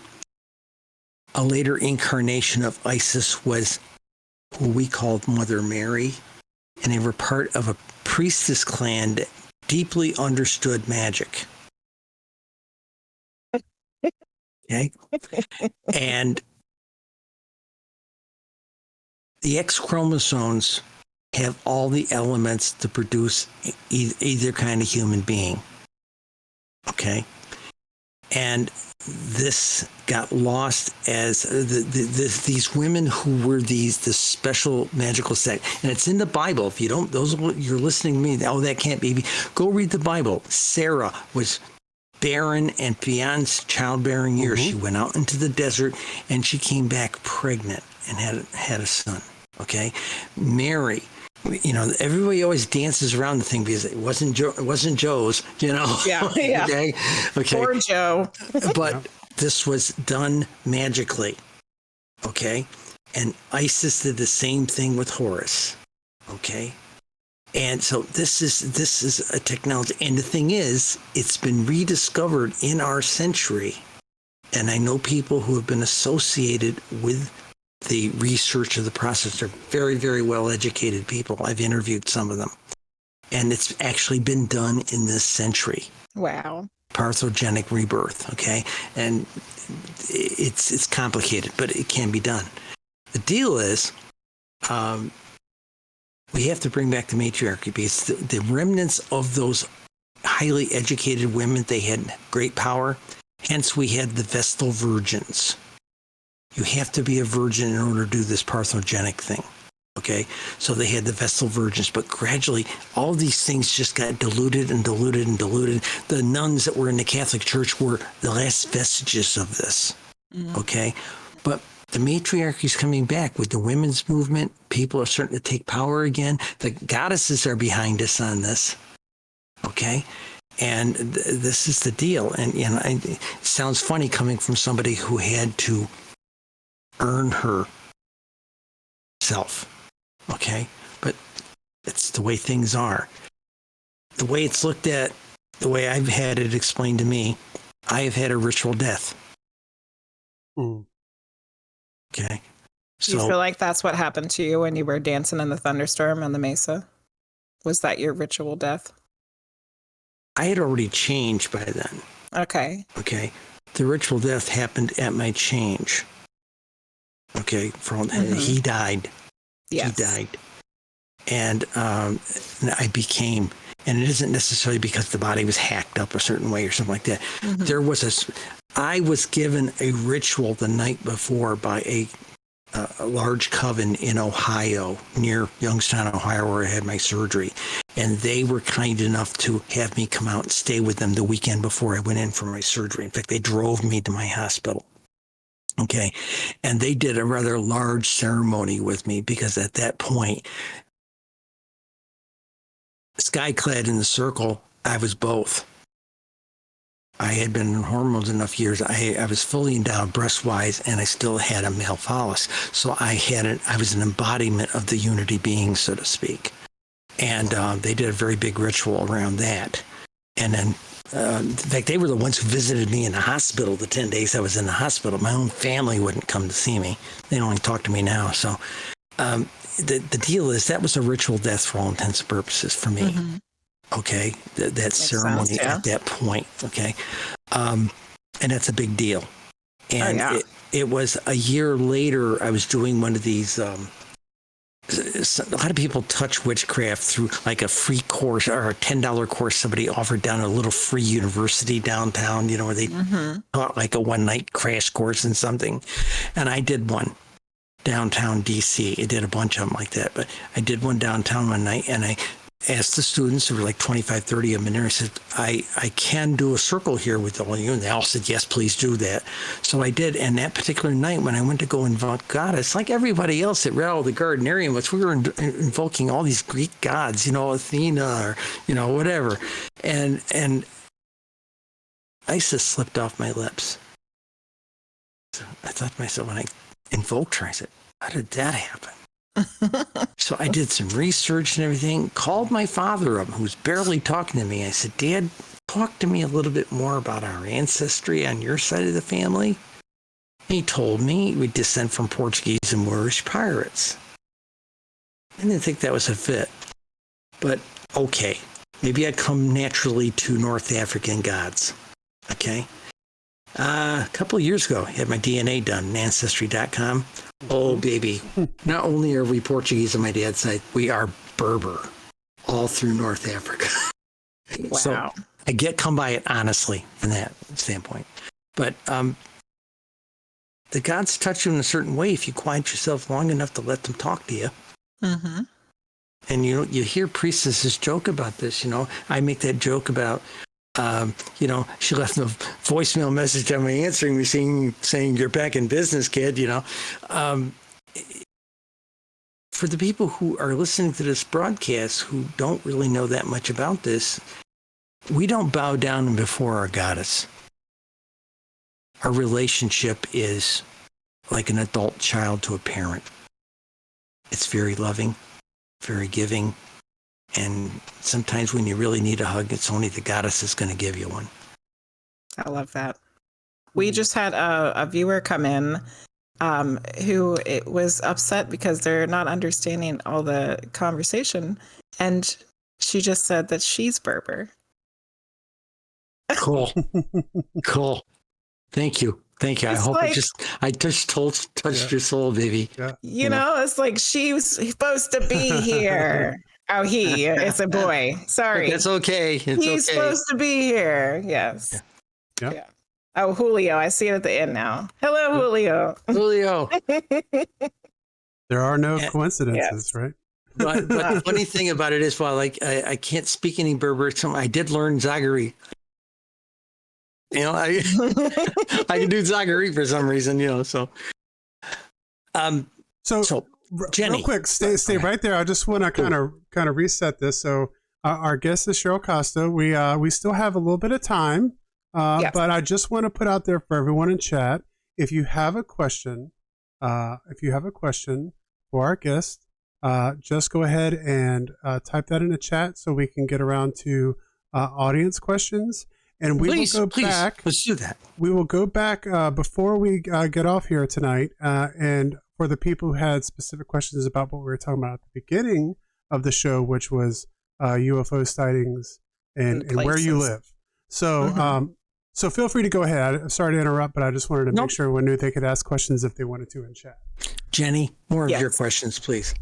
A later incarnation of Isis was who we called Mother Mary, and they were part of a priestess clan that deeply understood magic. Okay? And the X chromosomes have all the elements to produce either kind of human being. Okay? And this got lost as these women who were this special magical sect. And it's in the Bible. If you don't, you're listening to me, that can't be. Go read the Bible. Sarah was barren and beyond childbearing years. She went out into the desert and she came back pregnant and had a son. Okay? Mary, you know, everybody always dances around the thing because it wasn't Joe's, you know. Yeah. Okay. Poor Joe. But this was done magically. Okay. And Isis did the same thing with Horus. Okay. And so this is a technology. And the thing is, it's been rediscovered in our century. And I know people who have been associated with the research of the process. They're very, very well educated people. I've interviewed some of them. And it's actually been done in this century. Wow. Parthogenic rebirth, okay? And it's complicated, but it can be done. The deal is, we have to bring back the matriarchy, because the remnants of those highly educated women, they had great power. Hence, we had the Vestal Virgins. You have to be a virgin in order to do this parthogenic thing. Okay, so they had the Vestal Virgins, but gradually all these things just got diluted and diluted and diluted. The nuns that were in the Catholic Church were the last vestiges of this. Okay, but the matriarchy is coming back with the women's movement. People are starting to take power again. The goddesses are behind us on this. Okay, and this is the deal. And you know, it sounds funny coming from somebody who had to earn herself. Okay, but it's the way things are. The way it's looked at, the way I've had it explained to me, I have had a ritual death. Okay. Do you feel like that's what happened to you when you were dancing in the thunderstorm on the mesa? Was that your ritual death? I had already changed by then. Okay. Okay. The ritual death happened at my change. Okay. He died. Yes. He died. And I became, and it isn't necessarily because the body was hacked up a certain way or something like that. I was given a ritual the night before by a a large coven in Ohio, near Youngstown, Ohio, where I had my surgery. And they were kind enough to have me come out and stay with them the weekend before I went in for my surgery. In fact, they drove me to my hospital. Okay. And they did a rather large ceremony with me because at that point, sky-clad in the circle, I was both. I had been in hormones enough years. I was fully endowed breast-wise, and I still had a male phallus. So I was an embodiment of the unity being, so to speak. And they did a very big ritual around that. And then, in fact, they were the ones who visited me in the hospital the 10 days I was in the hospital. My own family wouldn't come to see me. They don't even talk to me now. So the deal is that was a ritual death for all intents and purposes for me. Mm-hmm. Okay, that ceremony at that point. Okay, and that's a big deal. And it was a year later. I was doing one of these. A lot of people touch witchcraft through like a free course or a $10 course somebody offered down at a little free university downtown. Where they taught like a one-night crash course in something, and I did one downtown DC. I did a bunch of them like that, but I did one downtown one night, and I asked the students, there were like 25, 30 of them in there. I said, I can do a circle here with all of you. And they all said, yes, please do that. So I did. And that particular night when I went to go invoke goddess, like everybody else at Rattle the Gardenarium, we were invoking all these Greek gods, Athena or, whatever. And Isis slipped off my lips. So I thought to myself, when I invoked her, I said, how did that happen? So I did some research and everything, called my father up, who's barely talking to me. I said, Dad, talk to me a little bit more about our ancestry on your side of the family. He told me we descend from Portuguese and Moorish pirates. I didn't think that was a fit, but okay. Maybe I come naturally to North African gods. Okay. A couple of years ago, I had my DNA done, Ancestry.com. Oh, baby. Not only are we Portuguese on my dad's side, we are Berber all through North Africa. Wow. So I come by it honestly from that standpoint. But the gods touch you in a certain way if you quiet yourself long enough to let them talk to you. Mm-hmm. And you hear priestesses joke about this. I make that joke about she left a voicemail message on my answering machine saying you're back in business, kid. For the people who are listening to this broadcast who don't really know that much about this, we don't bow down before our goddess. Our relationship is like an adult child to a parent. It's very loving, very giving. And sometimes when you really need a hug, it's only the goddess that's going to give you one. I love that. We just had a viewer come in who was upset because they're not understanding all the conversation. And she just said that she's Berber. Cool. Cool. Thank you. Thank you. I just touched your soul, baby. Yeah. It's like she's supposed to be here. Oh, it's a boy. Sorry. That's okay. He's supposed to be here. Yes. Yeah. Oh, Julio. I see it at the end now. Hello, Julio. Julio. There are no coincidences, right? But the funny thing about it is, while I can't speak any Berber, I did learn Zagari. I can do Zagari for some reason, so. So Jenny, real quick, stay right there. I just want to kind of reset this. So our guest is Cheryl Costa. We still have a little bit of time, but I just want to put out there for everyone in chat, if you have a question for our guest, just go ahead and type that in the chat so we can get around to audience questions. And we will go back. Let's do that. We will go back before we get off here tonight, and for the people who had specific questions about what we were talking about at the beginning of the show, which was UFO sightings and where you live. So, so feel free to go ahead. I'm sorry to interrupt, but I just wanted to make sure everyone knew they could ask questions if they wanted to in chat. Jenny, more of your questions, please.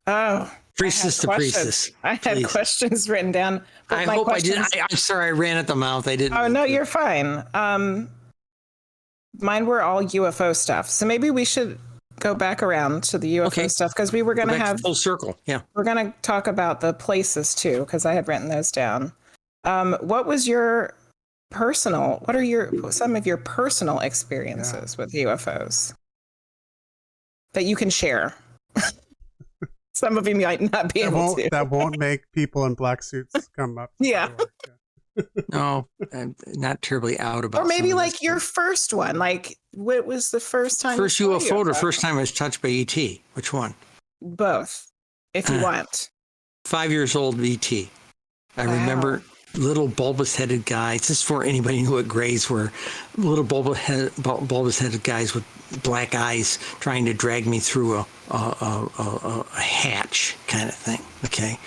Oh, priestess to priestess. I had questions written down. I hope I didn't. I'm sorry, I ran at the mouth. I didn't. Oh, no, you're fine. Mine were all UFO stuff. So maybe we should go back around to the UFO stuff because we were going to have full circle. Yeah. We're going to talk about the places too, because I had written those down. What was your what are some of your personal experiences with UFOs that you can share? Some of you might not be able to. That won't make people in black suits come up. Yeah. No, I'm not terribly out about. Or maybe like your first one. Like, what was the first time? First UFO or first time I was touched by ET? Which one? Both, if you want. 5 years old ET. I remember little bulbous-headed guys. This is for anybody who knew what grays were. Little bulbous-headed guys with black eyes trying to drag me through a hatch kind of thing. Okay.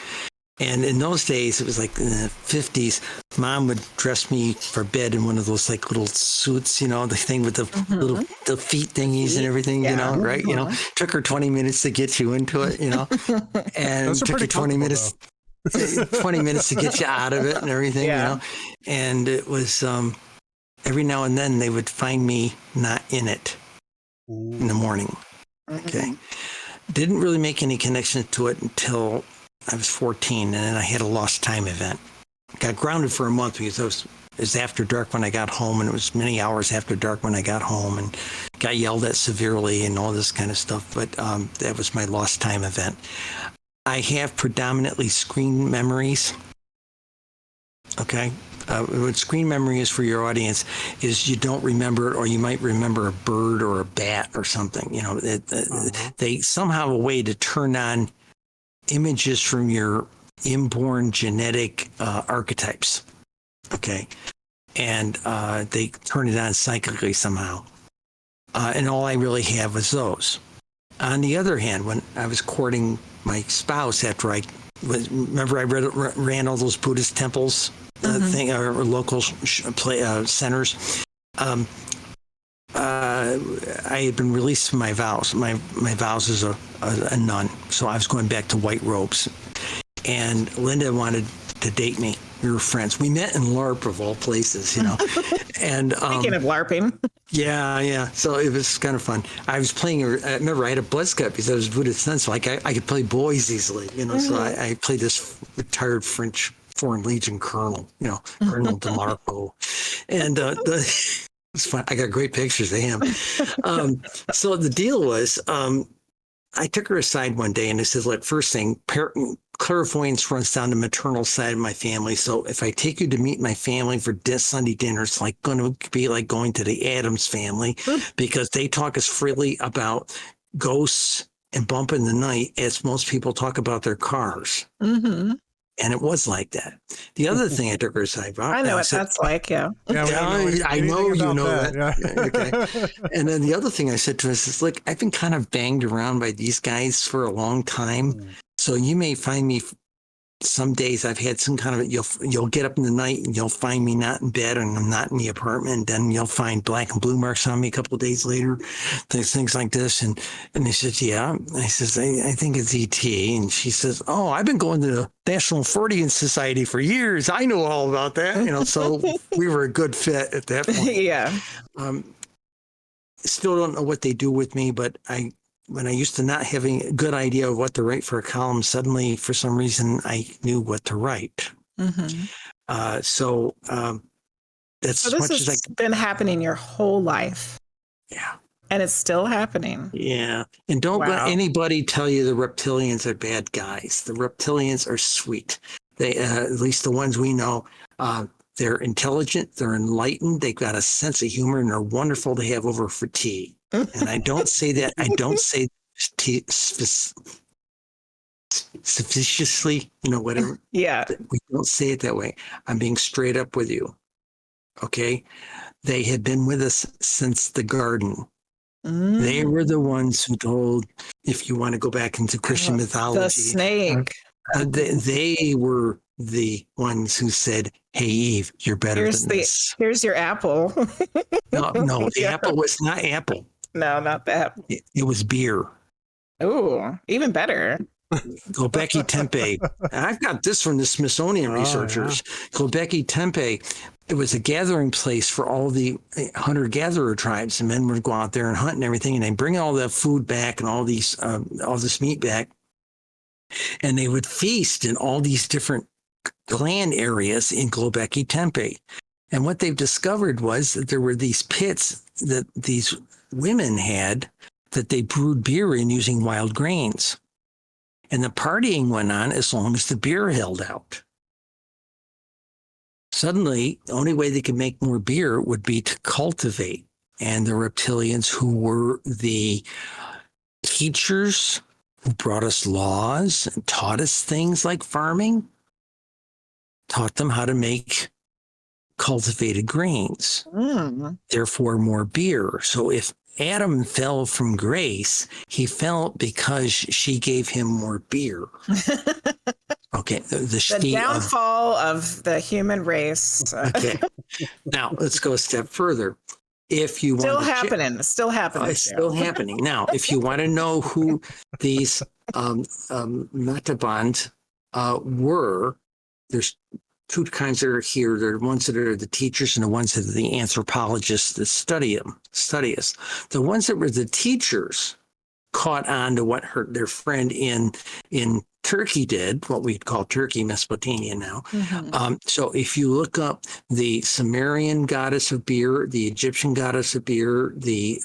And in those days, it was like in the 50s, Mom would dress me for bed in one of those like little suits, you know, the thing with the little the feet thingies and everything, you know, right? You know, took her 20 minutes to get you into it, you know, and took her 20 minutes. 20 minutes to get you out of it and everything, you know. And it was every now and then they would find me not in it in the morning. Okay. Didn't really make any connection to it until I was 14, and then I had a lost time event. Got grounded for a month because it was after dark when I got home, and it was many hours after dark when I got home, and got yelled at severely and all this kind of stuff. But that was my lost time event. I have predominantly screen memories. Okay. What screen memory is for your audience is you don't remember it, or you might remember a bird or a bat or something. You know, they somehow have a way to turn on images from your inborn genetic archetypes. Okay. And they turn it on psychically somehow. And all I really have was those. On the other hand, when I was courting my spouse, after remember I ran all those Buddhist temples or local centers. I had been released from my vows. My vows as a nun, so I was going back to white robes. And Linda wanted to date me. We were friends. We met in LARP of all places, you know. And speaking of LARPing. Yeah. So it was kind of fun. I was playing. I remember I had a buzz cut because I was Buddhist nun, so I could play boys easily, you know. So I played this retired French Foreign Legion colonel, you know, Colonel DeMarco, and it's fun. I got great pictures of him. So the deal was, I took her aside one day and I said, look, first thing, clairvoyance runs down the maternal side of my family. So if I take you to meet my family for Sunday dinner, it's like going to be like going to the Addams family because they talk as freely about ghosts and bump in the night as most people talk about their cars. Mm-hmm. And it was like that. The other thing I took her aside about. I know what that's like, yeah. I know you know that. Yeah. Okay. And then the other thing I said to her is, look, I've been kind of banged around by these guys for a long time. So you may find me some days I've had some kind of, you'll get up in the night and you'll find me not in bed and I'm not in the apartment. And then you'll find black and blue marks on me a couple of days later, things like this. And he says, yeah. I says, I think it's ET. And she says, oh, I've been going to the National Freudian Society for years. I know all about that. You know, so we were a good fit at that point. Yeah. Still don't know what they do with me, but when I used to not having a good idea of what to write for a column, suddenly, for some reason, I knew what to write. Mm-hmm. So that's this has been happening your whole life. Yeah. And it's still happening. Yeah. And don't let anybody tell you the reptilians are bad guys. The reptilians are sweet. They, at least the ones we know, they're intelligent, they're enlightened, they've got a sense of humor, and they're wonderful to have over for tea. And I don't say that. I don't say sufficiously, you know, whatever. Yeah. We don't say it that way. I'm being straight up with you. Okay. They had been with us since the garden. They were the ones who told, if you want to go back into Christian mythology, the snake. They were the ones who said, hey, Eve, you're better than this. Here's your apple. No, the apple was not apple. No, not that. It was beer. Oh, even better. Göbekli Tepe. And I've got this from the Smithsonian researchers. Yeah. Göbekli Tepe, it was a gathering place for all the hunter-gatherer tribes. And men would go out there and hunt and everything, and they bring all the food back and all this meat back, and they would feast in all these different clan areas in Göbekli Tepe. And what they've discovered was that there were these pits that these women had that they brewed beer in using wild grains. And the partying went on as long as the beer held out. Suddenly, the only way they could make more beer would be to cultivate. And the reptilians, who were the teachers who brought us laws and taught us things like farming, taught them how to make cultivated grains, therefore more beer. So if Adam fell from grace, he fell because she gave him more beer. Okay, the downfall of the human race. Okay, now let's go a step further. If you still want happening, still happening. It's still happening. Now, if you want to know who these Metaband were, there's two kinds that are here. There are ones that are the teachers and the ones that are the anthropologists that study us. The ones that were the teachers caught on to what their friend in Turkey did, what we'd call Turkey, Mesopotamia now. Mm-hmm. So if you look up the Sumerian goddess of beer, the Egyptian goddess of beer, the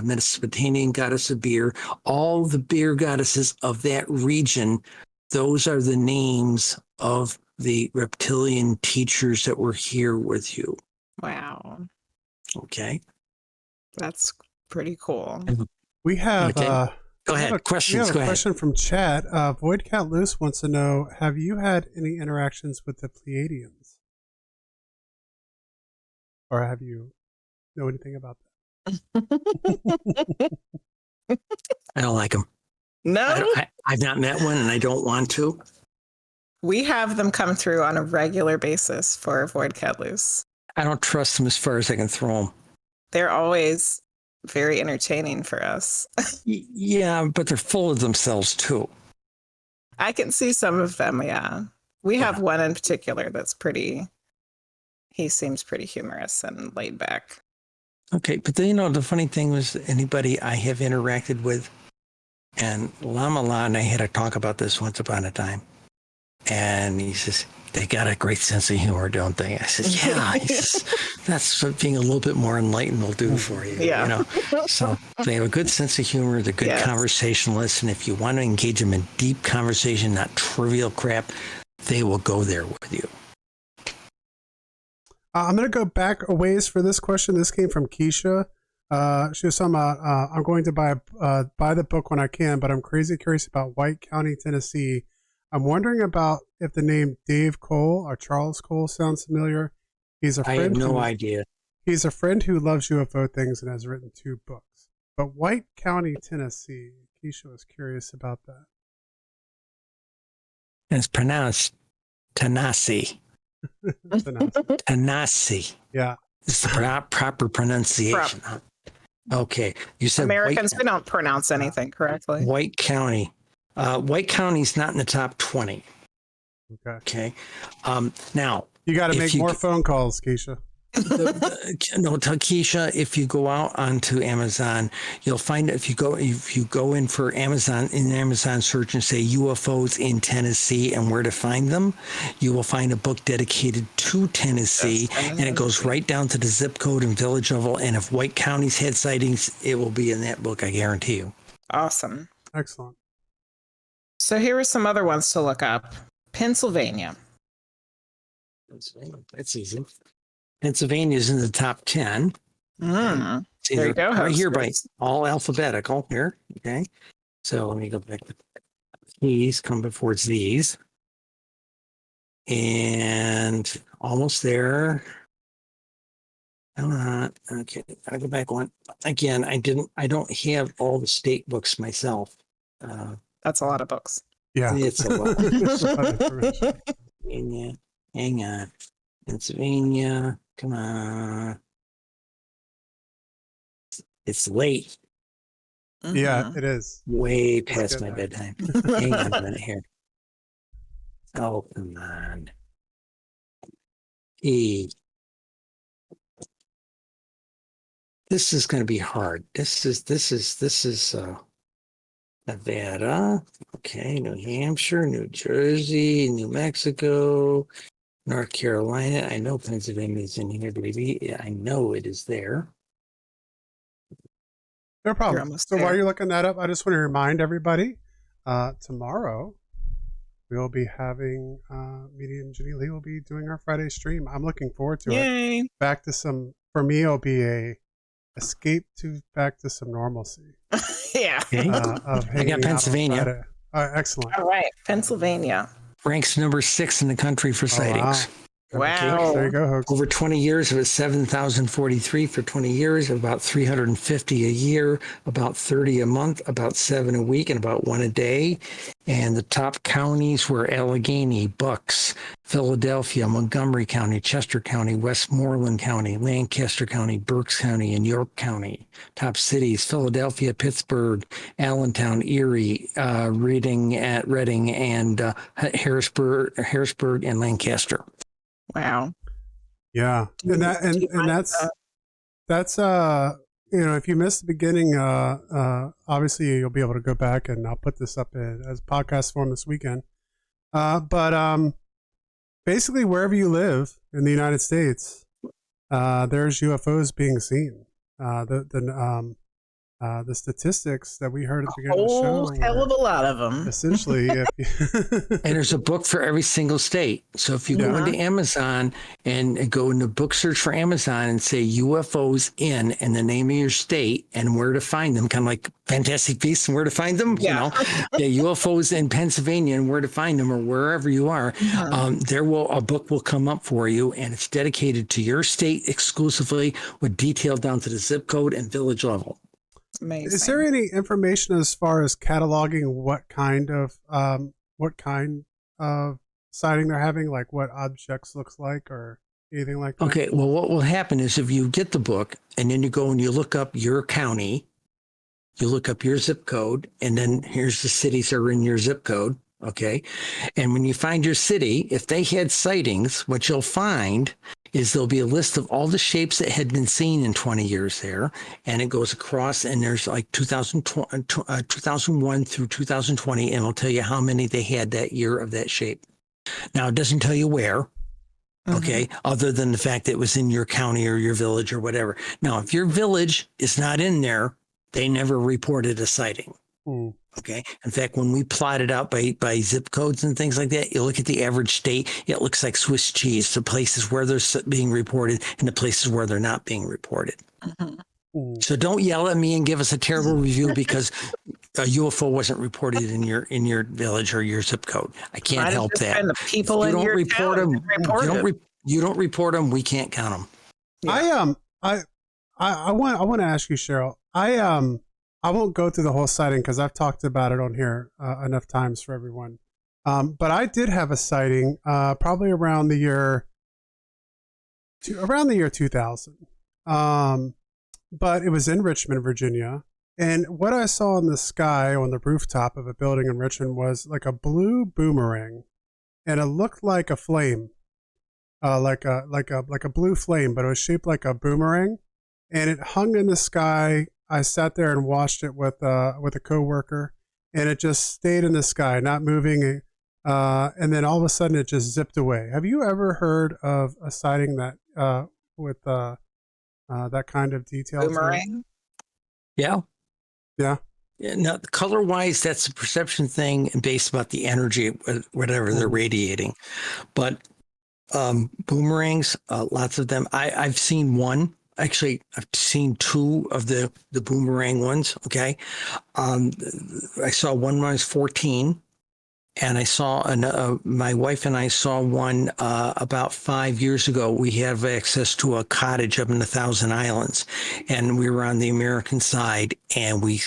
Mesopotamian goddess of beer, all the beer goddesses of that region, those are the names of the reptilian teachers that were here with you. Wow. Okay. That's pretty cool. We have go ahead. Questions. We have a question from chat. Void Cat Loose wants to know: have you had any interactions with the Pleiadians, or have you know anything about that? I don't like them. No, I've not met one, and I don't want to. We have them come through on a regular basis for Void Cat Loose. I don't trust them as far as I can throw them. They're always very entertaining for us. Yeah, but they're full of themselves too. I can see some of them, yeah. We have one in particular that's he seems pretty humorous and laid back. Okay, but then, the funny thing was anybody I have interacted with, and Lama La and I had a talk about this once upon a time. And he says, they got a great sense of humor, don't they? I said, yeah, that's what being a little bit more enlightened will do for you. Yeah. So they have a good sense of humor. They're good conversationalists. And if you want to engage them in deep conversation, not trivial crap, they will go there with you. I'm going to go back a ways for this question. This came from Keisha. She was talking about, I'm going to buy the book when I can, but I'm crazy curious about White County, Tennessee. I'm wondering about if the name Dave Cole or Charles Cole sounds familiar. He's a friend. I have no idea. He's a friend who loves UFO things and has written 2 books. But White County, Tennessee, Keisha was curious about that. And it's pronounced Tanasi. Tanasi. Yeah. It's the proper pronunciation. Okay. You said Americans, we don't pronounce anything correctly. White County. White County's not in the top 20. Okay. Now you got to make more phone calls, Keisha. Keisha, if you go out onto Amazon, you'll find if you go in for Amazon in Amazon search and say UFOs in Tennessee and where to find them, you will find a book dedicated to Tennessee, and it goes right down to the zip code and village level. And if White County's had sightings, it will be in that book. I guarantee you. Awesome. Excellent. So here are some other ones to look up. Pennsylvania. That's easy. Pennsylvania's in the top 10. There you go. Right here by all alphabetical here. Okay. So let me go back to these, come before these. And almost there. Okay. I'll go back one. Again, I don't have all the state books myself. That's a lot of books. Yeah. It's a lot. Hang on. Pennsylvania. Come on. It's late. Yeah, it is. Way It's past good my night. bedtime. Hang on a minute here. Oh, come on. E. This is going to be hard. This is Nevada. Okay, New Hampshire, New Jersey, New Mexico, North Carolina. I know Pennsylvania's in here, baby. Yeah, I know it is there. No You're problem. almost So there. while you're looking that up, I just want to remind everybody, tomorrow we'll be having me and Jenny Lee will be doing our Friday stream. I'm looking forward to it. Yay. Back to some, for me, it'll be a escape to back to some normalcy Yeah. Okay. of hanging out on Pennsylvania. Friday. Excellent. All right. Pennsylvania. Ranks number 6 in the country for sightings. Number Wow. 6. There you go, Hoax. Over 20 years, it was 7,043 for 20 years, about 350 a year, about 30 a month, about 7 a week, and about 1 a day. And the top counties were Allegheny, Bucks, Philadelphia, Montgomery County, Chester County, Westmoreland County, Lancaster County, Berks County, and York County. Top cities: Philadelphia, Pittsburgh, Allentown, Erie, Reading, and Harrisburg, and Lancaster. Wow. Yeah, Do you mind, that's if you missed the beginning, obviously you'll be able to go back, and I'll put this up as podcast form this weekend. But basically, wherever you live in the United States, there's UFOs being seen. The statistics that we heard at the beginning of the show, hell of a lot of them. essentially, And there's a book for every single state. So if you go into Amazon and go into book search for Amazon and say UFOs in and the name of your state and where to find them, kind of like Fantastic Beasts and where to find them, UFOs in Pennsylvania and where to find them, or wherever you are, a book will come up for you, and it's dedicated to your state exclusively with detail down to the zip code and village level. Amazing. Is there any information as far as cataloging what kind of sighting they're having, like what objects looks like or anything like that? Okay, well, what will happen is if you get the book and then you go and you look up your county, you look up your zip code, and then here's the cities that are in your zip code, okay? And when you find your city, if they had sightings, what you'll find is there'll be a list of all the shapes that had been seen in 20 years there, and it goes across, and there's like 2001 through 2020, and it'll tell you how many they had that year of that shape. Now, it doesn't tell you where, okay, other than the fact that it was in your county or your village or whatever. Now, if your village is not in there, they never reported a sighting. Okay. In fact, when we plotted out by zip codes and things like that, you look at the average state, it looks like Swiss cheese. The places where they're being reported and the places where they're not being reported. So don't yell at me and give us a terrible review because a UFO wasn't reported in your village or your zip code. I can't help that. The people you in don't your report town them. report You don't report them. We can't count them. Yeah. I want to ask you, Cheryl. I won't go through the whole sighting because I've talked about it on here enough times for everyone. But I did have a sighting probably around the year 2000. But it was in Richmond, Virginia. And what I saw in the sky on the rooftop of a building in Richmond was like a blue boomerang, and it looked like a flame, like a blue flame, but it was shaped like a boomerang, and it hung in the sky. I sat there and watched it with a coworker, and it just stayed in the sky, not moving. And then all of a sudden, it just zipped away. Have you ever heard of a sighting that with that kind of detail? Boomerang. Yeah. Yeah. Now, color-wise, that's a perception thing based about the energy, whatever they're radiating. But boomerangs, lots of them. I've seen one. Actually, I've seen two of the boomerang ones. Okay, I saw one when I was 14, and I saw my wife and I saw one about 5 years ago. We have access to a cottage up in the Thousand Islands, and we were on the American side, and we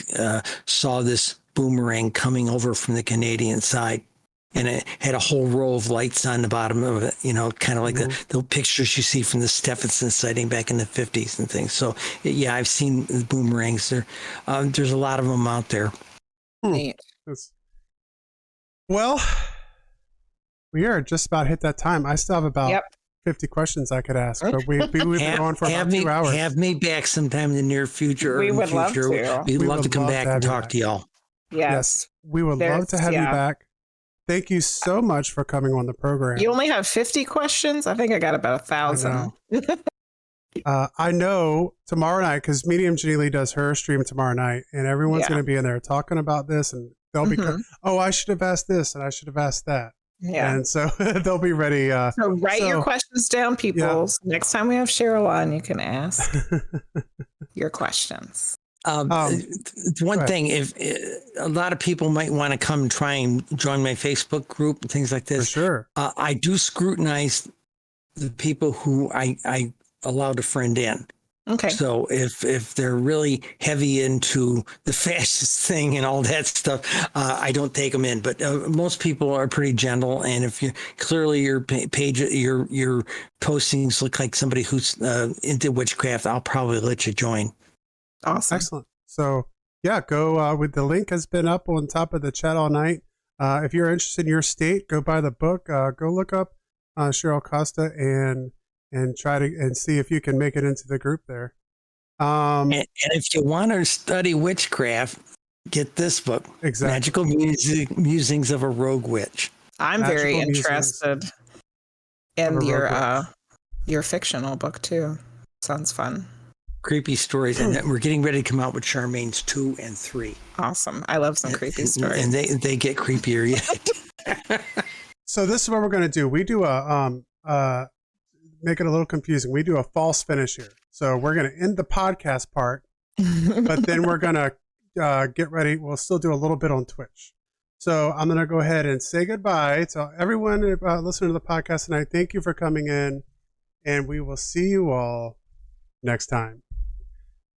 saw this boomerang coming over from the Canadian side. and it had a whole row of lights on the bottom of it, kind of like the pictures you see from the Stephenson sighting back in the 50s and things. So, yeah, I've seen the boomerangs there. There's a lot of them out there. Neat. Well, we are just about hit that time. I still have about 50 questions I could ask, but we've been going for about 2 hours. Have me back sometime in the near future. We would love to. We'd love to come back and talk to y'all. Yes. We would love to have you back. Thank you so much for coming on the program. You only have 50 questions? I think I got about 1,000. I know tomorrow night, because Medium Jenny Lee does her stream tomorrow night, and everyone's going to be in there talking about this, and they'll be, I should have asked this, and I should have asked that. Yeah. And so they'll be ready. So write your questions down, people. Yeah. Next time we have Cheryl on, you can ask your questions. One thing, if a lot of people might want to come and try and join my Facebook group and things like this. For sure. I do scrutinize the people who I allow to friend in. Okay. So if they're really heavy into the fascist thing and all that stuff, I don't take them in. But most people are pretty gentle, and if you clearly your page, your postings look like somebody who's into witchcraft, I'll probably let you join. Awesome. Excellent. So yeah, go with the link has been up on top of the chat all night. If you're interested in your state, go buy the book. Go look up Cheryl Costa and try to see if you can make it into the group there. And if you want to study witchcraft, get this book, exactly. Magical Musings of a Rogue Witch. I'm very interested in your fictional book too. Sounds fun. Creepy stories, and we're getting ready to come out with Charmaine's 2 and 3. Awesome. I love some creepy stories. And they get creepier yet. So this is what we're going to do. We do make it a little confusing. We do a false finish here. So we're going to end the podcast part, but then we're going to get ready. We'll still do a little bit on Twitch. So I'm going to go ahead and say goodbye to everyone listening to the podcast tonight. Thank you for coming in, and we will see you all next time.